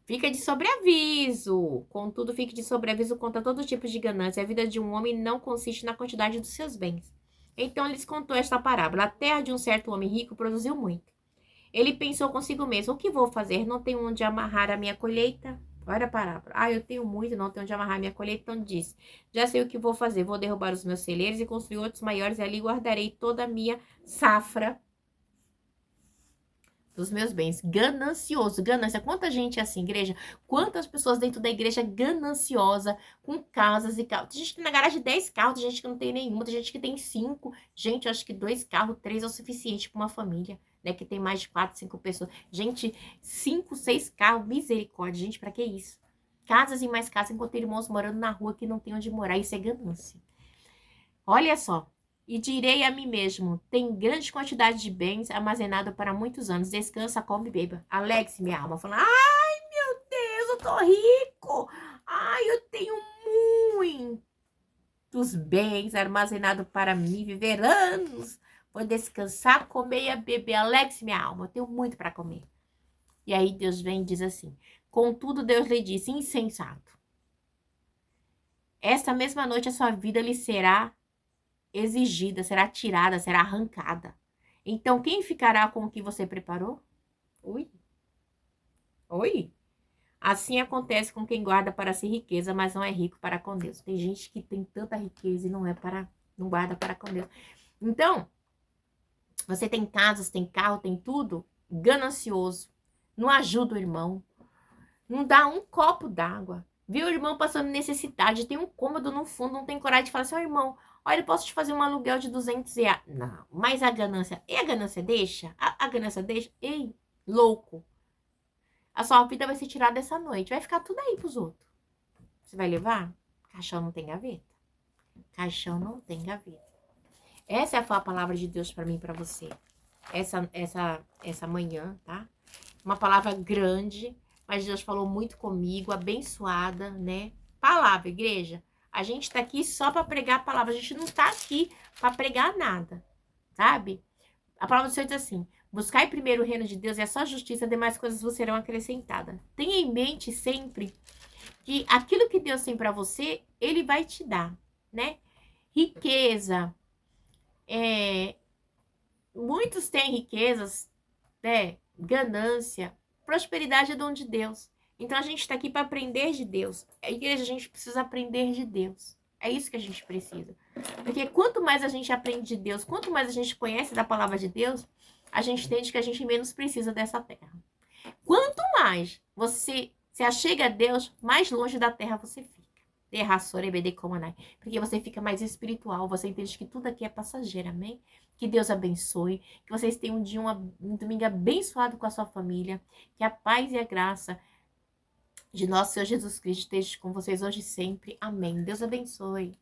Fica de sobreaviso. Contudo, fique de sobreaviso contra todo tipo de ganância. A vida de um homem não consiste na quantidade dos seus bens. Então, ele lhes contou esta parábola. A terra de um certo homem rico produziu muito. Ele pensou consigo mesmo, o que vou fazer? Não tenho onde amarrar a minha colheita? Olha a parábola. Ah, eu tenho muito, não tenho onde amarrar minha colheita. Então disse: já sei o que vou fazer. Vou derrubar os meus celeiros e construir outros maiores, e ali guardarei toda a minha safra dos meus bens. Ganancioso, ganância. Quanta gente é assim, igreja? Quantas pessoas dentro da igreja gananciosa, com casas e carros? Tem gente que tem na garagem 10 carros, tem gente que não tem nenhuma, tem gente que tem 5. Gente, eu acho que 2 carros, 3 é o suficiente para uma família, né? Que tem mais de 4, 5 pessoas. Gente, 5, 6 carros, misericórdia, gente, para que isso? Casas e mais casas, enquanto irmãos morando na rua que não tem onde morar, isso é ganância. Olha só. E direi a mim mesmo: tem grande quantidade de bens armazenado para muitos anos. Descansa, come e beba. Alegre-se, minha alma, falando: ai, meu Deus, eu tô rico. Ai, eu tenho muitos bens armazenados para mim viver anos. Vou descansar, comer e beber. Alegre-se, minha alma, eu tenho muito para comer. E aí Deus vem e diz assim: contudo, Deus lhe disse: insensato. Esta mesma noite a sua vida lhe será exigida, será tirada, será arrancada. Então, quem ficará com o que você preparou? Ui, oi. Assim acontece com quem guarda para si riqueza, mas não é rico para com Deus. Tem gente que tem tanta riqueza e não guarda para com Deus. Então, você tem casas, tem carro, tem tudo, ganancioso, não ajuda o irmão, não dá um copo d'água. Viu o irmão passando necessidade, tem um cômodo no fundo, não tem coragem de falar assim: ó, irmão, olha, eu posso te fazer um aluguel de 200 reais. Não, mas a ganância, e a ganância deixa? A ganância deixa? Ei, louco, a sua vida vai ser tirada essa noite, vai ficar tudo aí pros outros. Você vai levar? Caixão não tem gaveta. Caixão não tem gaveta. Essa foi a palavra de Deus para mim e para você. Essa manhã, tá? Uma palavra grande, mas Deus falou muito comigo, abençoada, né? Palavra, igreja. A gente tá aqui só para pregar a palavra, a gente não tá aqui para pregar nada, sabe? A palavra do Senhor diz assim: buscai primeiro o reino de Deus e a sua justiça, demais coisas vos serão acrescentadas. Tenha em mente sempre que aquilo que Deus tem para você, Ele vai te dar, né? Riqueza, muitos têm riquezas, né? Ganância, prosperidade é dom de Deus. Então a gente está aqui para aprender de Deus. A igreja, a gente precisa aprender de Deus. É isso que a gente precisa. Porque quanto mais a gente aprende de Deus, quanto mais a gente conhece da palavra de Deus, a gente entende que a gente menos precisa dessa terra. Quanto mais você se achega a Deus, mais longe da terra você fica. Porque você fica mais espiritual, você entende que tudo aqui é passageiro, amém? Que Deus abençoe, que vocês tenham um domingo abençoado com a sua família, que a paz e a graça de nosso Senhor Jesus Cristo esteja com vocês hoje e sempre, amém. Deus abençoe.